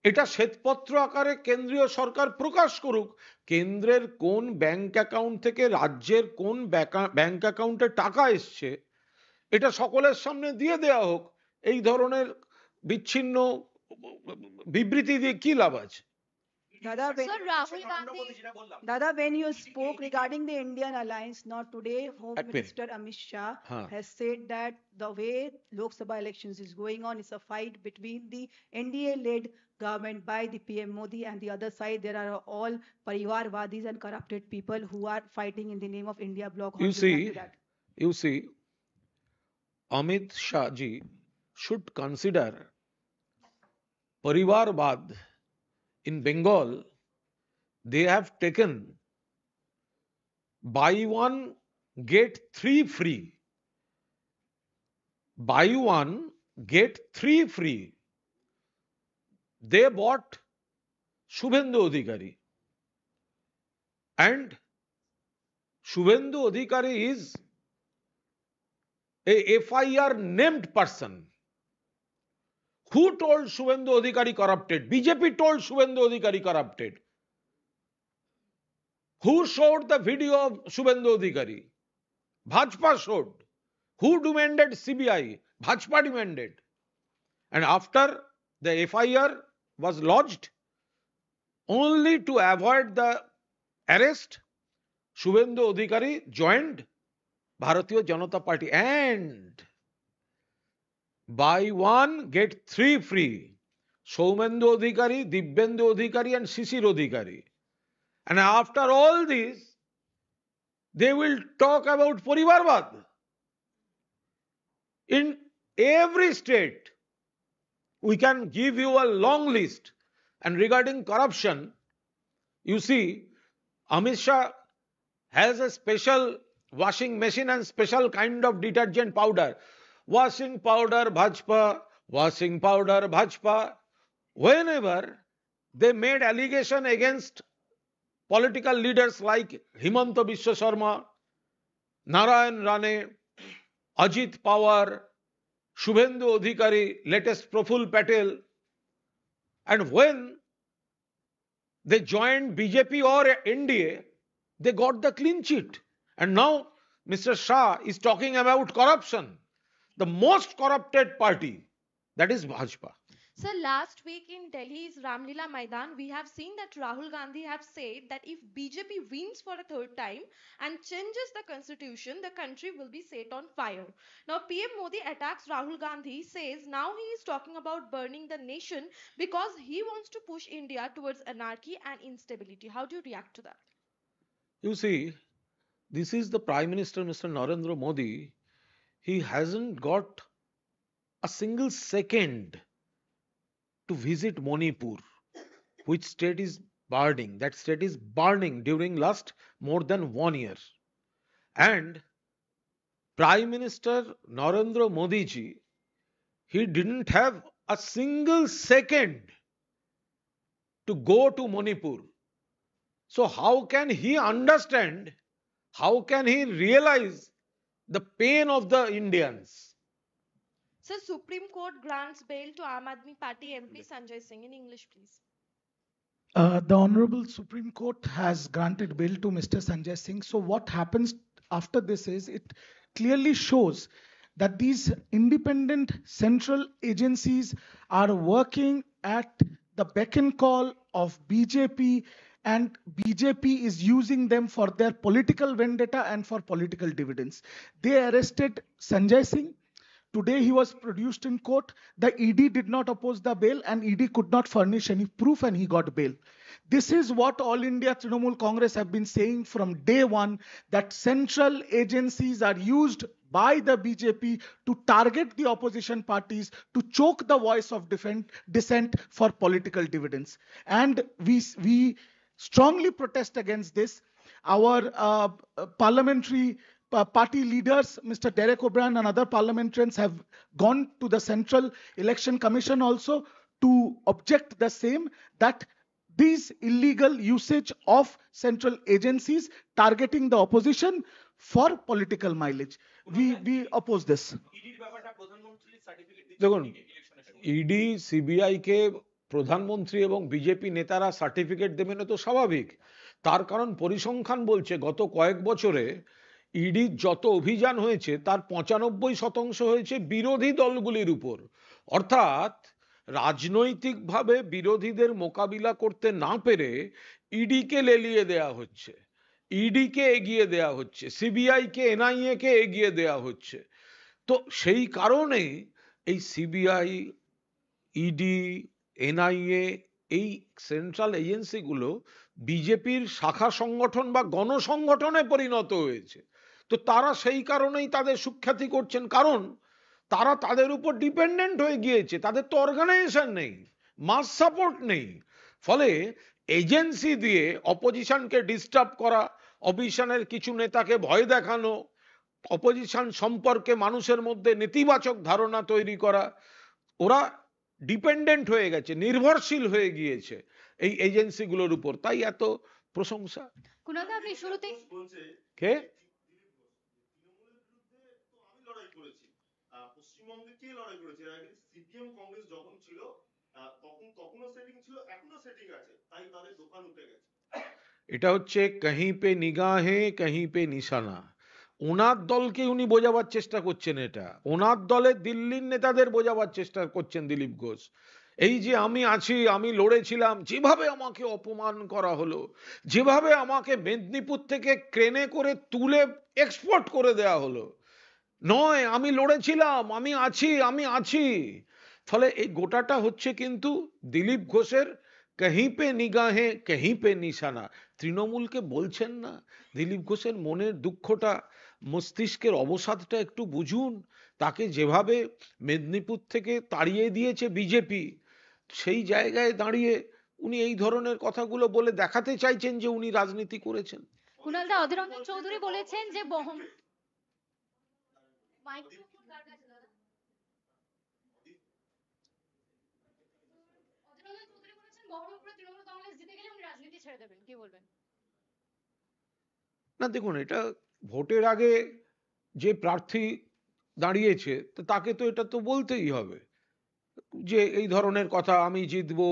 এটা শ্বেতপত্র আকারে কেন্দ্রীয় সরকার প্রকাশ করুক। কেন্দ্রের কোন ব্যাংক অ্যাকাউন্ট থেকে রাজ্যের কোন ব্যাংক অ্যাকাউন্টে টাকা এসছে এটা সকলের সামনে দিয়ে দেয়া হোক। এই ধরনের বিচ্ছিন্ন বিবৃতি দিয়ে কি লাভ আছে? Dada, when you spoke regarding the Indian alliance, not today, Home Minister Amit Shah has said that the way Lok Sabha elections is going on is a fight between the NDA-led government by the PM Modi, and the other side there are all Parivarwadis and corrupted people who are fighting in the name of India bloc. You see, Amit Shah ji should consider Parivarwad. In Bengal, they have taken buy one, get 3 free. Buy one, get 3 free. They bought Shubhendu Adhikari. And Shubhendu Adhikari is a FIR named person. Who told Shubhendu Adhikari corrupted? BJP told Shubhendu Adhikari corrupted. Who showed the video of Shubhendu Adhikari? Bhajpa showed. Who demanded CBI? Bhajpa demanded. And after the FIR was lodged, only to avoid the arrest, Shubhendu Adhikari joined Bharatiya Janata Party. And Buy one, get three free. Soumendu Adhikari, Dibyendu Adhikari and Shishir Adhikari. And after all this, they will talk about Parivarvad. In every state, we can give you a long list. And regarding corruption, you see, Amit Shah has a special washing machine and special kind of detergent powder. Washing powder Bhajpa, washing powder Bhajpa. Whenever they made allegation against political leaders like Himanta Biswa Sharma, Narayan Rane, Ajit Pawar, Shubhendu Adhikari, latest Praful Patel, and when they joined BJP or NDA, they got the clean sheet. And now Mr. Shah is talking about corruption. The most corrupted party, that is Bhajpa. Sir, last week in Delhi's Ramlila Maidan, we have seen that Rahul Gandhi have said that if BJP wins for a third time and changes the constitution, the country will be set on fire. Now, PM Modi attacks Rahul Gandhi, says now he is talking about burning the nation because he wants to push India towards anarchy and instability. How do you react to that? You see, this is the Prime Minister, Mr. Narendra Modi. He hasn't got a single second to visit Manipur, which state is burning. That state is burning during last more than 1 year. And Prime Minister Narendra Modi ji, he didn't have a single second to go to Manipur. So how can he understand, how can he realize the pain of the Indians? Sir, Supreme Court grants bail to Aam Aadmi Party MP Sanjay Singh. In English, please. The Honorable Supreme Court has granted bail to Mr. Sanjay Singh. So what happens after this is it clearly shows that these independent central agencies are working at the beck and call of BJP, and BJP is using them for their political vendetta and for political dividends. They arrested Sanjay Singh. Today he was produced in court. The ED did not oppose the bail and ED could not furnish any proof and he got bail. This is what All India Trinamool Congress have been saying from day one, that central agencies are used by the BJP to target the opposition parties, to choke the voice of dissent for political dividends. And we strongly protest against this. Our parliamentary party leaders, Mr. Derek O'Brien and other parliamentarians have gone to the Central Election Commission also to object the same, that these illegal usage of central agencies targeting the opposition for political mileage. We oppose this. দেখুন, ED CBI কে প্রধানমন্ত্রী এবং BJP নেতারা certificate দেবে না তো স্বাভাবিক। তার কারণ পরিসংখ্যান বলছে গত কয়েক বছরে ইডির যত অভিযান হয়েছে তার 95% হয়েছে বিরোধী দলগুলির উপর। অর্থাৎ রাজনৈতিকভাবে বিরোধীদের মোকাবিলা করতে না পেরে ইডিকে লেলিয়ে দেয়া হচ্ছে, ইডিকে এগিয়ে দেয়া হচ্ছে, সিবিআই কে এনআইএ কে এগিয়ে দেয়া হচ্ছে। তো সেই কারণে এই সিবিআই, ইডি, এনআইএ এই সেন্ট্রাল এজেন্সিগুলো বিজেপির শাখা সংগঠন বা গণসংগঠনে পরিণত হয়েছে। তো তারা সেই কারণেই তাদের সুখ্যাতি করছেন, কারণ তারা তাদের উপর ডিপেন্ডেন্ট হয়ে গিয়েছে। তাদের তো অর্গানাইজেশন নেই, মাস সাপোর্ট নেই। ফলে এজেন্সি দিয়ে অপোজিশনকে ডিস্টার্ব করা, অপোজিশনের কিছু নেতাকে ভয় দেখানো, অপোজিশন সম্পর্কে মানুষের মধ্যে নেতিবাচক ধারণা তৈরি করা, ওরা ডিপেন্ডেন্ট হয়ে গেছে, নির্ভরশীল হয়ে গিয়েছে এই এজেন্সিগুলোর উপর। তাই এত প্রশংসা। কুণালদা, আপনি শুরুতেই কে পশ্চিমবঙ্গে কে লড়াই করেছে? সিপিএম কংগ্রেস যখন ছিল তখনও সেটিং ছিল, এখনো সেটিং আছে, তাই তাদের দোকান উঠে গেছে। এটা হচ্ছে কहीं पे निगाहें कहीं पे निशाना। ওনার দলকে উনি বোঝাবার চেষ্টা করছেন, এটা ওনার দলের দিল্লির নেতাদের বোঝাবার চেষ্টা করছেন দিলীপ ঘোষ। এই যে আমি আছি, আমি লড়েছিলাম, যেভাবে আমাকে অপমান করা হলো, যেভাবে আমাকে মেদিনীপুর থেকে ক্রেনে করে তুলে এক্সপোর্ট করে দেয়া হলো, নয় আমি লড়েছিলাম, আমি আছি। ফলে এই গোটাটা হচ্ছে কিন্তু দিলীপ ঘোষের কहीं पे নিগাহে कहीं पे নিশানা। তৃণমূলকে বলছেন না দিলীপ ঘোষের মনের দুঃখটা, মস্তিষ্কের অবসাদটা একটু বুঝুন। তাকে যেভাবে মেদিনীপুর থেকে তাড়িয়ে দিয়েছে বিজেপি, সেই জায়গায় দাঁড়িয়ে উনি এই ধরনের কথাগুলো বলে দেখাতে চাইছেন যে উনি রাজনীতি করেছেন। কুণালদা, অধীর রঞ্জন চৌধুরী বলেছেন যে না দেখুন, এটা ভোটের আগে যে প্রার্থী দাঁড়িয়েছে তাকে তো এটা তো বলতেই হবে যে এই ধরনের কথা, আমি জিতবো,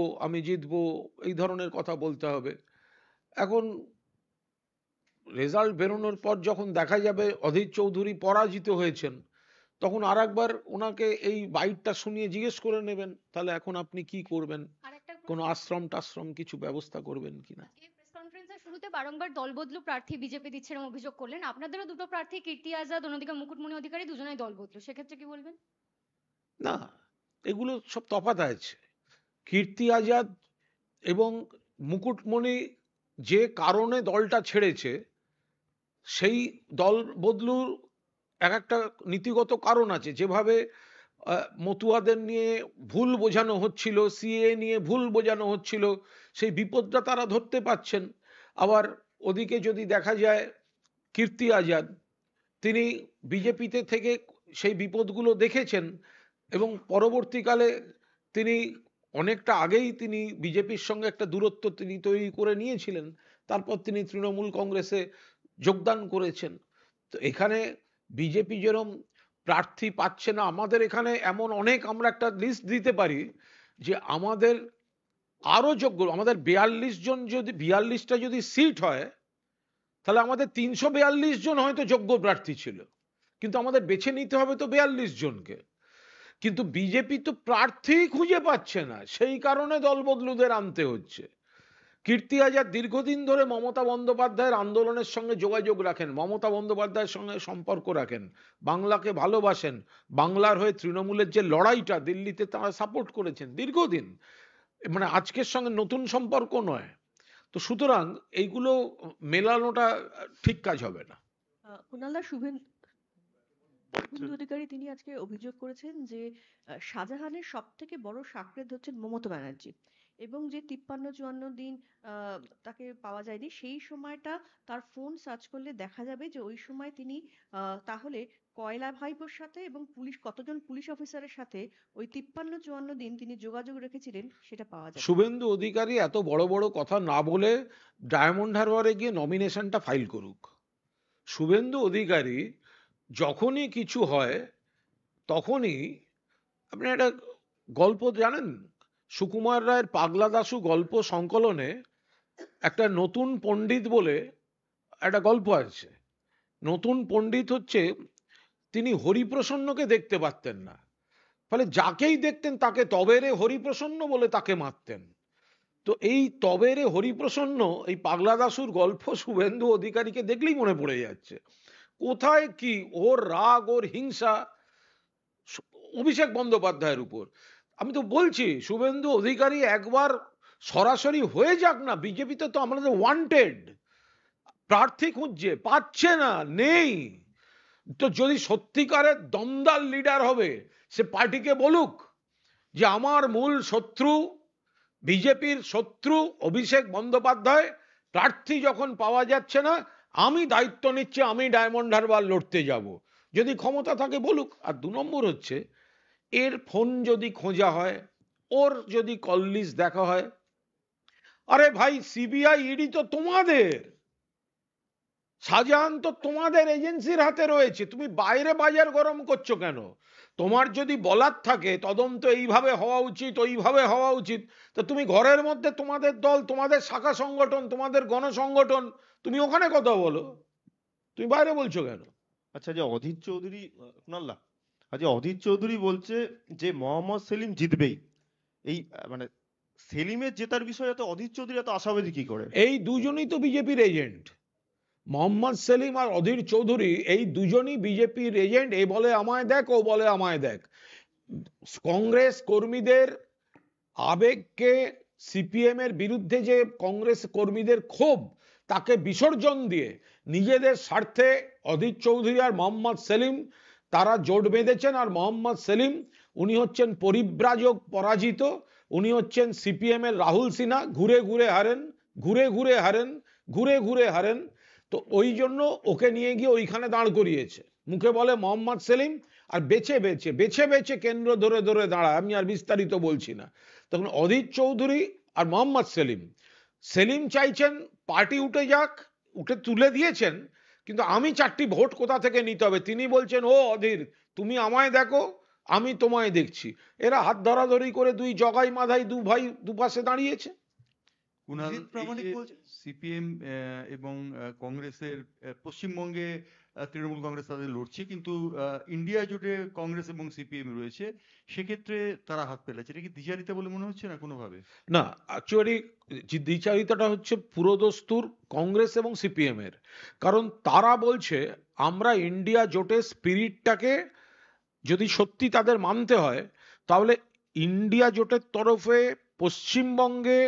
এই ধরনের কথা বলতে হবে। এখন রেজাল্ট বেরোনোর পর যখন দেখা যাবে অধীর চৌধুরী পরাজিত হয়েছেন, তখন আর একবার ওনাকে এই বাইটটা শুনিয়ে জিজ্ঞেস করে নেবেন তাহলে এখন আপনি কি করবেন, কোনো আশ্রম টাশ্রম কিছু ব্যবস্থা করবেন কিনা। প্রেস কনফারেন্সের শুরুতে বারংবার দলবদলু প্রার্থী বিজেপি দিচ্ছে এরকম অভিযোগ করলেন। আপনাদেরও দুটো প্রার্থী কীর্তি আজাদ, অন্যদিকে মুকুটমণি অধিকারী, দুজনেই দলবদলু, সেক্ষেত্রে কি বলবেন? না, এগুলো সব তফাৎ আছে। কীর্তি আজাদ এবং মুকুটমণি যে কারণে দলটা ছেড়েছে, সেই দল বদলুর এক একটা নীতিগত কারণ আছে। যেভাবে মতুয়াদের নিয়ে ভুল বোঝানো হচ্ছিল, সিএ নিয়ে ভুল বোঝানো হচ্ছিল, সেই বিপদটা তারা ধরতে পাচ্ছেন। আবার ওদিকে যদি দেখা যায় কীর্তি আজাদ, তিনি বিজেপিতে থেকে সেই বিপদগুলো দেখেছেন এবং পরবর্তীকালে তিনি অনেকটা আগেই তিনি বিজেপির সঙ্গে একটা দূরত্ব তিনি তৈরি করে নিয়েছিলেন, তারপর তিনি তৃণমূল কংগ্রেসে যোগদান করেছেন। তো এখানে বিজেপি যেরকম প্রার্থী পাচ্ছে না, আমাদের এখানে এমন অনেক, আমরা একটা লিস্ট দিতে পারি যে আমাদের আরো যোগ্য, আমাদের 42 জন, যদি 42টা যদি সিট হয় তাহলে আমাদের 342 জন হয়তো যোগ্য প্রার্থী ছিল, কিন্তু আমাদের বেছে নিতে হবে তো 42 জনকে। কিন্তু বিজেপি তো প্রার্থী খুঁজে পাচ্ছে না, সেই কারণে দলবদলুদের আনতে হচ্ছে। কীর্তি আজাদ দীর্ঘদিন ধরে মমতা বন্দ্যোপাধ্যায়ের আন্দোলনের সঙ্গে যোগাযোগ রাখেন, মমতা বন্দ্যোপাধ্যায়ের সঙ্গে সম্পর্ক রাখেন, বাংলাকে ভালোবাসেন, বাংলার হয়ে তৃণমূলের যে লড়াইটা দিল্লিতে তারা সাপোর্ট করেছেন দীর্ঘদিন, মানে আজকের সঙ্গে নতুন সম্পর্ক নয়। তো সুতরাং এইগুলো মেলানোটা ঠিক কাজ হবে না। কুণালদা, শুভেন্দু অধিকারী তিনি আজকে অভিযোগ করেছেন যে শাহজাহানের সব থেকে বড় সাকরেদ হচ্ছেন মমতা ব্যানার্জি, এবং যে 53-54 দিন তাকে পাওয়া যায়নি, সেই সময়টা তার ফোন সার্চ করলে দেখা যাবে যে ওই সময় তিনি তাহলে কয়লা ভাইপোর সাথে এবং কতজন পুলিশ অফিসারের সাথে ওই 53-54 দিন তিনি যোগাযোগ রেখেছিলেন সেটা পাওয়া যায়। শুভেন্দু অধিকারী এত বড় বড় কথা না বলে ডায়মন্ড হারবারে গিয়ে নমিনেশনটা ফাইল করুক। শুভেন্দু অধিকারী যখনই কিছু হয় তখনই, আপনি একটা গল্প জানেন, সুকুমার রায়ের পাগলা দাশু গল্প সংকলনে একটা নতুন পণ্ডিত বলে একটা গল্প আছে। নতুন পণ্ডিত হচ্ছে, তিনি হরিপ্রসন্নকে দেখতে পারতেন না, ফলে যাকেই দেখতেন তাকে তবেরে হরিপ্রসন্ন বলে তাকে মারতেন। তো এই তবেরে হরিপ্রসন্ন, এই পাগলা দাশুর গল্প শুভেন্দু অধিকারীকে দেখলেই মনে পড়ে যাচ্ছে। কোথায় কি ওর রাগ, ওর হিংসা অভিষেক বন্দ্যোপাধ্যায়ের উপর। আমি তো বলছি শুভেন্দু অধিকারী একবার সরাসরি হয়ে যাক না, বিজেপিতে তো আমাদের ওয়ান্টেড প্রার্থী খুঁজছে, পাচ্ছে না, নেই। তো যদি সত্যিকারের দমদার লিডার হবে, সে পার্টিকে বলুক যে আমার মূল শত্রু, বিজেপির শত্রু অভিষেক বন্দ্যোপাধ্যায়, প্রার্থী যখন পাওয়া যাচ্ছে না আমি দায়িত্ব নিচ্ছি, আমি ডায়মন্ড হারবার লড়তে যাব। যদি ক্ষমতা থাকে বলুক। আর 2 নম্বর হচ্ছে, এর ফোন যদি খোঁজা হয়, ওর যদি কল লিস্ট দেখা হয়, আরে ভাই সিবিআই ইডি তো তোমাদের, শাহজাহান তো তোমাদের এজেন্সির হাতে রয়েছে, তুমি বাইরে বাজার গরম করছো কেন? তোমার যদি বলার থাকে তদন্ত এইভাবে হওয়া উচিত, ওইভাবে হওয়া উচিত, তো তুমি ঘরের মধ্যে তোমাদের দল, তোমাদের শাখা সংগঠন, তোমাদের গণসংগঠন, তুমি ওখানে কথা বলো, তুমি বাইরে বলছো কেন? আচ্ছা, যে অধীর চৌধুরী, কুণালদা, আচ্ছা অধীর চৌধুরী বলছে যে মোহাম্মদ সেলিম জিতবেই, এই মানে সেলিমের জেতার বিষয়ে এত অধীর চৌধুরী এত আশাবাদী কি করে? এই দুজনেই তো বিজেপির এজেন্ট। মোহাম্মদ সেলিম আর অধীর চৌধুরী এই দুজনই বিজেপির এজেন্ট। এ বলে আমায় দেখ, ও বলে আমায় দেখ। কংগ্রেস কর্মীদের আবেগকে, সিপিএম এর বিরুদ্ধে যে কংগ্রেস কর্মীদের ক্ষোভ, তাকে বিসর্জন দিয়ে নিজেদের স্বার্থে অধীর চৌধুরী আর মোহাম্মদ সেলিম তারা জোট বেঁধেছেন। আর মোহাম্মদ সেলিম উনি হচ্ছেন পরিব্রাজক পরাজিত, উনি হচ্ছেন সিপিএম এর রাহুল সিনহা, ঘুরে ঘুরে হারেন, ঘুরে ঘুরে হারেন, ঘুরে ঘুরে হারেন। তো ওই জন্য ওকে নিয়ে গিয়ে ওইখানে দাঁড় করিয়েছে। মুখে বলে মোহাম্মদ সেলিম, আর বেছে বেছে বেছে বেছে কেন্দ্র ধরে ধরে দাঁড়ায়। আমি আর বিস্তারিত বলছি না। তখন অধীর চৌধুরী আর মোহাম্মদ সেলিম, সেলিম চাইছেন পার্টি উঠে যাক, উঠে তুলে দিয়েছেন, কিন্তু আমি 4টি ভোট কোথা থেকে নিতে হবে। তিনি বলছেন, ও অধীর তুমি আমায় দেখো, আমি তোমায় দেখছি। এরা হাত ধরাধরি করে দুই জগাই মাধাই দু ভাই দুপাশে দাঁড়িয়েছে। কুণাল, সিপিএম এবং কংগ্রেসের পশ্চিমবঙ্গে তৃণমূল কংগ্রেস তাদের লড়ছে, কিন্তু ইন্ডিয়া জোটে কংগ্রেস এবং সিপিএম রয়েছে, সেক্ষেত্রে তারা হাত পেলেছে। এটা কি দ্বিচারিতা বলে মনে হচ্ছে না কোনোভাবে? না, অ্যাকচুয়ালি দ্বিচারিতাটা হচ্ছে পুরোদস্তুর কংগ্রেস এবং সিপিএম এর। কারণ তারা বলছে আমরা ইন্ডিয়া জোটের স্পিরিটটাকে যদি সত্যি তাদের মানতে হয়, তাহলে ইন্ডিয়া জোটের তরফে পশ্চিমবঙ্গে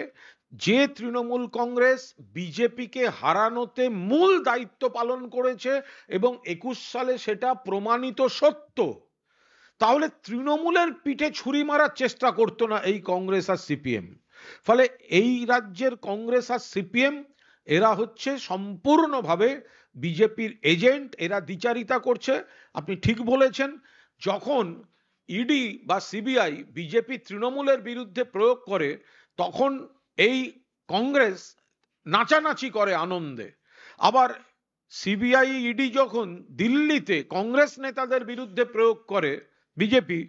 যে তৃণমূল কংগ্রেস বিজেপিকে হারানোতে মূল দায়িত্ব পালন করেছে এবং 21 সালে সেটা প্রমাণিত সত্য, তাহলে তৃণমূলের পিঠে ছুরি মারার চেষ্টা করতো না এই কংগ্রেস আর সিপিএম। ফলে এই রাজ্যের কংগ্রেস আর সিপিএম এরা হচ্ছে সম্পূর্ণভাবে বিজেপির এজেন্ট, এরা দ্বিচারিতা করছে। আপনি ঠিক বলেছেন, যখন ইডি বা সিবিআই বিজেপি তৃণমূলের বিরুদ্ধে প্রয়োগ করে, তখন এই কংগ্রেস নাচানাচি করে আনন্দে। আবার সিবিআই ইডি যখন দিল্লিতে কংগ্রেস নেতাদের বিরুদ্ধে প্রয়োগ করে বিজেপি,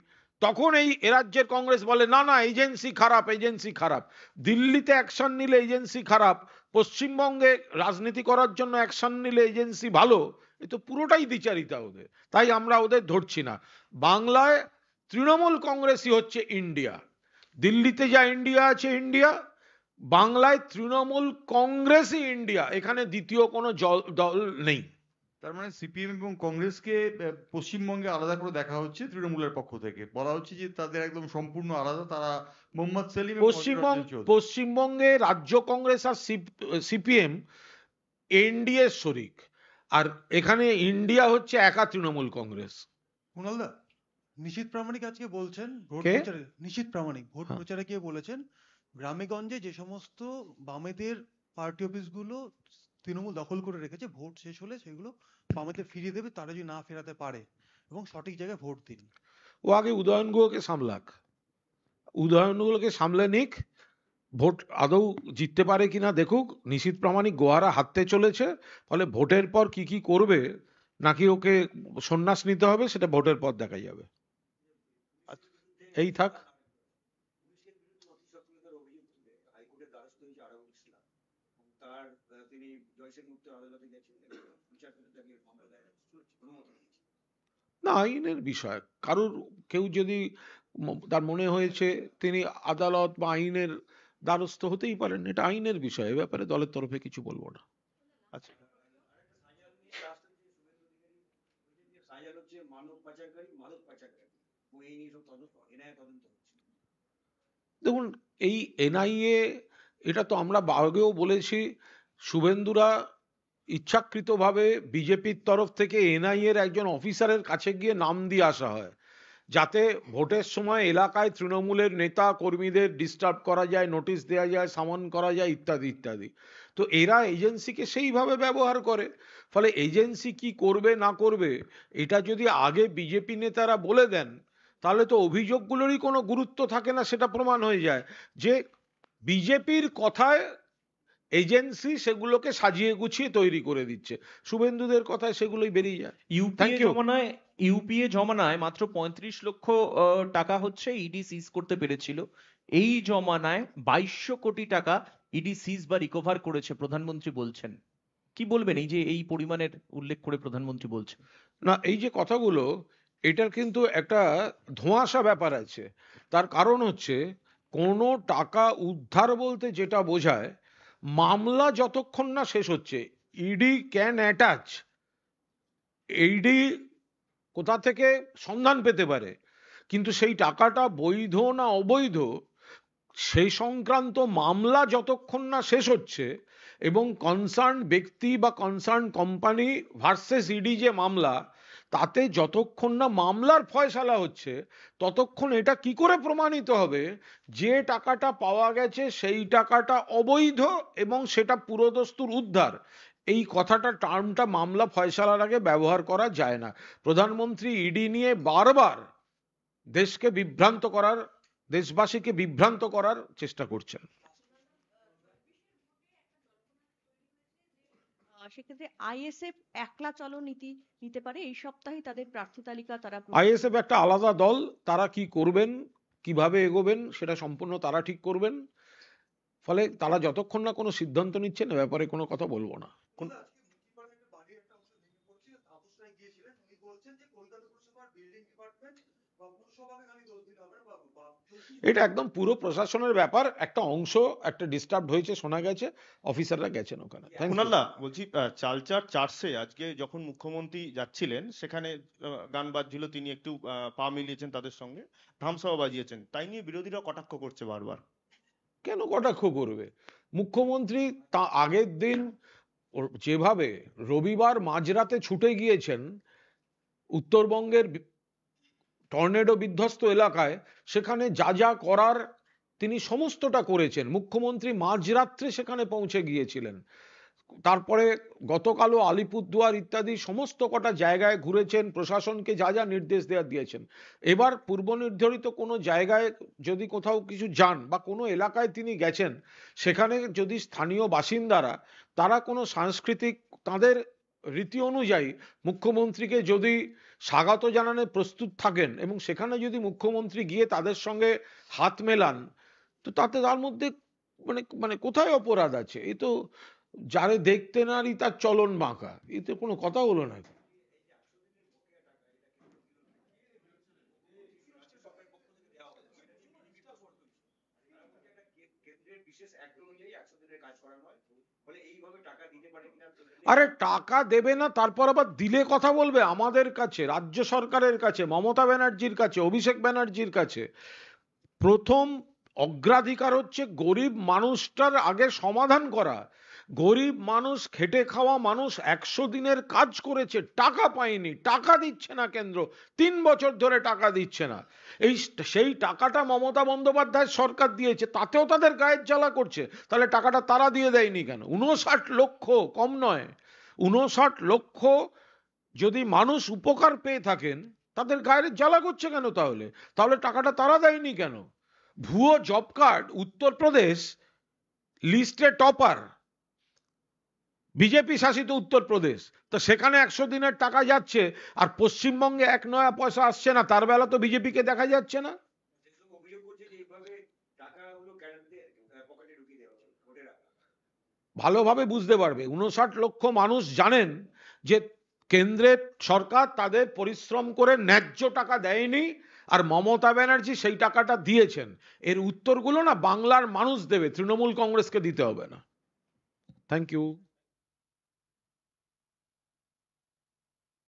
তখন এই রাজ্যের কংগ্রেস বলে না না এজেন্সি খারাপ, এজেন্সি খারাপ। দিল্লিতে অ্যাকশন নিলে এজেন্সি খারাপ, পশ্চিমবঙ্গে রাজনীতি করার জন্য অ্যাকশন নিলে এজেন্সি ভালো। এ তো পুরোটাই দ্বিচারিতা ওদের, তাই আমরা ওদের ধরছি না। বাংলায় তৃণমূল কংগ্রেসই হচ্ছে ইন্ডিয়া, দিল্লিতে যা ইন্ডিয়া আছে ইন্ডিয়া, বাংলায় তৃণমূল কংগ্রেসই ইন্ডিয়া, এখানে দ্বিতীয় কোনো দল নেই। তার মানে সিপিএম এবং কংগ্রেসকে পশ্চিমবঙ্গে আলাদা করে দেখা হচ্ছে তৃণমূলের পক্ষ থেকে, বলা হচ্ছে যে তাদের একদম সম্পূর্ণ আলাদা। তারা মোহাম্মদ সেলিম পশ্চিমবঙ্গে রাজ্য কংগ্রেস আর সিপিএম এনডিএ শরিক, আর এখানে ইন্ডিয়া হচ্ছে একা তৃণমূল কংগ্রেস। কুণালদা, নিশীথ প্রামাণিক আজকে বলছেন ভোট প্রচারে, নিশীথ প্রামাণিক ভোট প্রচারে গিয়ে বলেছেন গ্রামে গঞ্জে যে সমস্ত বামেদের পার্টি অফিসগুলো তৃণমূল দখল করে রেখেছে, ভোট শেষ হলে সেগুলো বামেদের ফিরিয়ে দেবে, তারা যদি না ফেরাতে পারে, এবং সঠিক জায়গায় ভোট দিন। ও আগে উদয়নগুলোকে সামলাক, উদয়নগুলোকে সামলে নিক, ভোট আদৌ জিততে পারে কিনা দেখুক। নিশীথ প্রামাণিক গোয়ারা হাঁটতে চলেছে, ফলে ভোটের পর কি কি করবে, নাকি ওকে সন্ন্যাস নিতে হবে, সেটা ভোটের পর দেখা যাবে। এই থাক। না, আইনের বিষয়, কারুর কেউ যদি তার মনে হয়েছে তিনি আদালত বা আইনের দ্বারস্থ হতেই পারেন, এটা আইনের বিষয়, এ ব্যাপারে দলের তরফে কিছু বলবো না। আচ্ছা, দেখুন এই এনআইএ, এটা তো আমরা আগেও বলেছি, শুভেন্দুরা ইচ্ছাকৃতভাবে বিজেপির তরফ থেকে এনআইএর একজন অফিসারের কাছে গিয়ে নাম দিয়ে আসা হয়, যাতে ভোটের সময় এলাকায় তৃণমূলের নেতা কর্মীদের ডিস্টার্ব করা যায়, নোটিশ দেওয়া যায়, সামন করা যায়, ইত্যাদি ইত্যাদি। তো এরা এজেন্সিকে সেইভাবে ব্যবহার করে। ফলে এজেন্সি কি করবে না করবে, এটা যদি আগে বিজেপি নেতারা বলে দেন, তাহলে তো অভিযোগগুলোরই কোনো গুরুত্ব থাকে না। সেটা প্রমাণ হয়ে যায় যে বিজেপির কথায় এজেন্সি সেগুলোকে সাজিয়ে গুছিয়ে তৈরি করে দিচ্ছে, শুভেন্দুদের কথায় সেগুলোই বেরিয়ে যায়। ইউপিএ জমানায় মাত্র 35 লক্ষ টাকা হচ্ছে ইডি সিজ করতে পেরেছিল। এই জমানায় 2200 কোটি টাকা ইডি সিজ বা রিকভার করেছে, প্রধানমন্ত্রী বলছেন। কি বলবেন এই যে এই পরিমাণের উল্লেখ করে প্রধানমন্ত্রী বলছেন? না, এই যে কথাগুলো, এটার কিন্তু একটা ধোঁয়াশা ব্যাপার আছে। তার কারণ হচ্ছে, কোনো টাকা উদ্ধার বলতে যেটা বোঝায়, মামলা যতক্ষণ না শেষ হচ্ছে, ইডি ক্যান অ্যাটাচ, ইডি কোথা থেকে সন্ধান পেতে পারে, কিন্তু সেই টাকাটা বৈধ না অবৈধ সেই সংক্রান্ত মামলা যতক্ষণ না শেষ হচ্ছে, এবং কনসার্ন ব্যক্তি বা কনসার্ন কোম্পানি ভার্সেস ইডি যে মামলা, তাতে যতক্ষণ না মামলার ফয়সালা হচ্ছে ততক্ষণ এটা কি করে প্রমাণিত হবে যে টাকাটা পাওয়া গেছে সেই টাকাটা অবৈধ এবং সেটা পুরোদস্তুর উদ্ধার? এই কথাটা, টার্মটা মামলা ফয়সালার আগে ব্যবহার করা যায় না। প্রধানমন্ত্রী ইডি নিয়ে বারবার দেশকে বিভ্রান্ত করার, দেশবাসীকে বিভ্রান্ত করার চেষ্টা করছেন। সেক্ষেত্রে আইএসএফ একলা চলো নীতি নিতে পারে, এই সপ্তাহে তাদের প্রার্থী তালিকা তারা আইএসএফ একটা আলাদা দল, তারা কি করবেন কিভাবে এগোবেন সেটা সম্পূর্ণ তারা ঠিক করবেন। ফলে তারা যতক্ষণ না কোনো সিদ্ধান্ত নিচ্ছেন এ ব্যাপারে কোনো কথা বলবো না। এটা একদম পুরো প্রশাসনের ব্যাপার, একটা অংশ একটা ডিস্টার্ব হয়েছে শোনা গেছে, অফিসাররা গেছেন ওখানে। কুণালদা বলছি, চালচার চার্চে আজকে যখন মুখ্যমন্ত্রী যাচ্ছিলেন সেখানে গান বাজছিল, তিনি একটু পা মিলিয়েছেন তাদের সঙ্গে, ধামসাও বাজিয়েছেন, তাই নিয়ে বিরোধীরা কটাক্ষ করছে বারবার। কেন কটাক্ষ করবে? মুখ্যমন্ত্রী তা আগের দিন যেভাবে রবিবার মাঝরাতে ছুটে গিয়েছেন উত্তরবঙ্গের টর্নেডো বিধ্বস্ত এলাকায়, সেখানে যা যা করার তিনি সমস্তটা করেছেন। মুখ্যমন্ত্রী মাঝরাত্রে সেখানে পৌঁছে গিয়েছিলেন। তারপরে গতকালও আলিপুরদুয়ার ইত্যাদি সমস্ত কটা জায়গায় ঘুরেছেন, প্রশাসনকে যা যা নির্দেশ দিয়েছেন। এবার পূর্ব নির্ধারিত কোনো জায়গায় যদি কোথাও কিছু যান বা কোনো এলাকায় তিনি গেছেন, সেখানে যদি স্থানীয় বাসিন্দারা তারা কোনো সাংস্কৃতিক তাদের রীতি অনুযায়ী মুখ্যমন্ত্রীকে যদি স্বাগত জানাতে প্রস্তুত থাকেন এবং সেখানে যদি মুখ্যমন্ত্রী গিয়ে তাদের সঙ্গে হাত মেলান, তো তাতে তার মধ্যে মানে কোথায় অপরাধ আছে? এ তো যারে দেখতে নারী তার চলন বাঁকা, এতে কোনো কথা হলো না। আরে টাকা দেবে না, তারপর আবার দিলে কথা বলবে আমাদের কাছে, রাজ্য সরকারের কাছে, মমতা ব্যানার্জির কাছে, অভিষেক ব্যানার্জির কাছে। প্রথম অগ্রাধিকার হচ্ছে গরিব মানুষটার আগে সমাধান করা। গরিব মানুষ, খেটে খাওয়া মানুষ 100 দিনের কাজ করেছে, টাকা পায়নি, টাকা দিচ্ছে না কেন্দ্র, 3 বছর ধরে টাকা দিচ্ছে না। সেই টাকাটা মমতা বন্দ্যোপাধ্যায় সরকার দিয়েছে, তাতেও তাদের গায়ের জ্বালা করছে। তাহলে টাকাটা তারা দিয়ে দেয়নি কেন? 59 লক্ষ, কম নয়, 59 লক্ষ যদি মানুষ উপকার পেয়ে থাকেন, তাদের গায়ের জ্বালা করছে কেন? তাহলে টাকাটা তারা দেয়নি কেন? ভুয়ো জব কার্ড, উত্তরপ্রদেশ লিস্টে টপার, বিজেপি শাসিত উত্তরপ্রদেশ, তো সেখানে 100 দিনের টাকা যাচ্ছে, আর পশ্চিমবঙ্গে 1 নয়া পয়সা আসছে না। তার বেলা তো বিজেপিকে দেখা যাচ্ছে না। ভালোভাবে বুঝতে পারবে, 59 লক্ষ মানুষ জানেন যে কেন্দ্রের সরকার তাদের পরিশ্রম করে ন্যায্য টাকা দেয়নি, আর মমতা ব্যানার্জি সেই টাকাটা দিয়েছেন। এর উত্তরগুলো না বাংলার মানুষ দেবে, তৃণমূল কংগ্রেসকে দিতে হবে না। Thank you.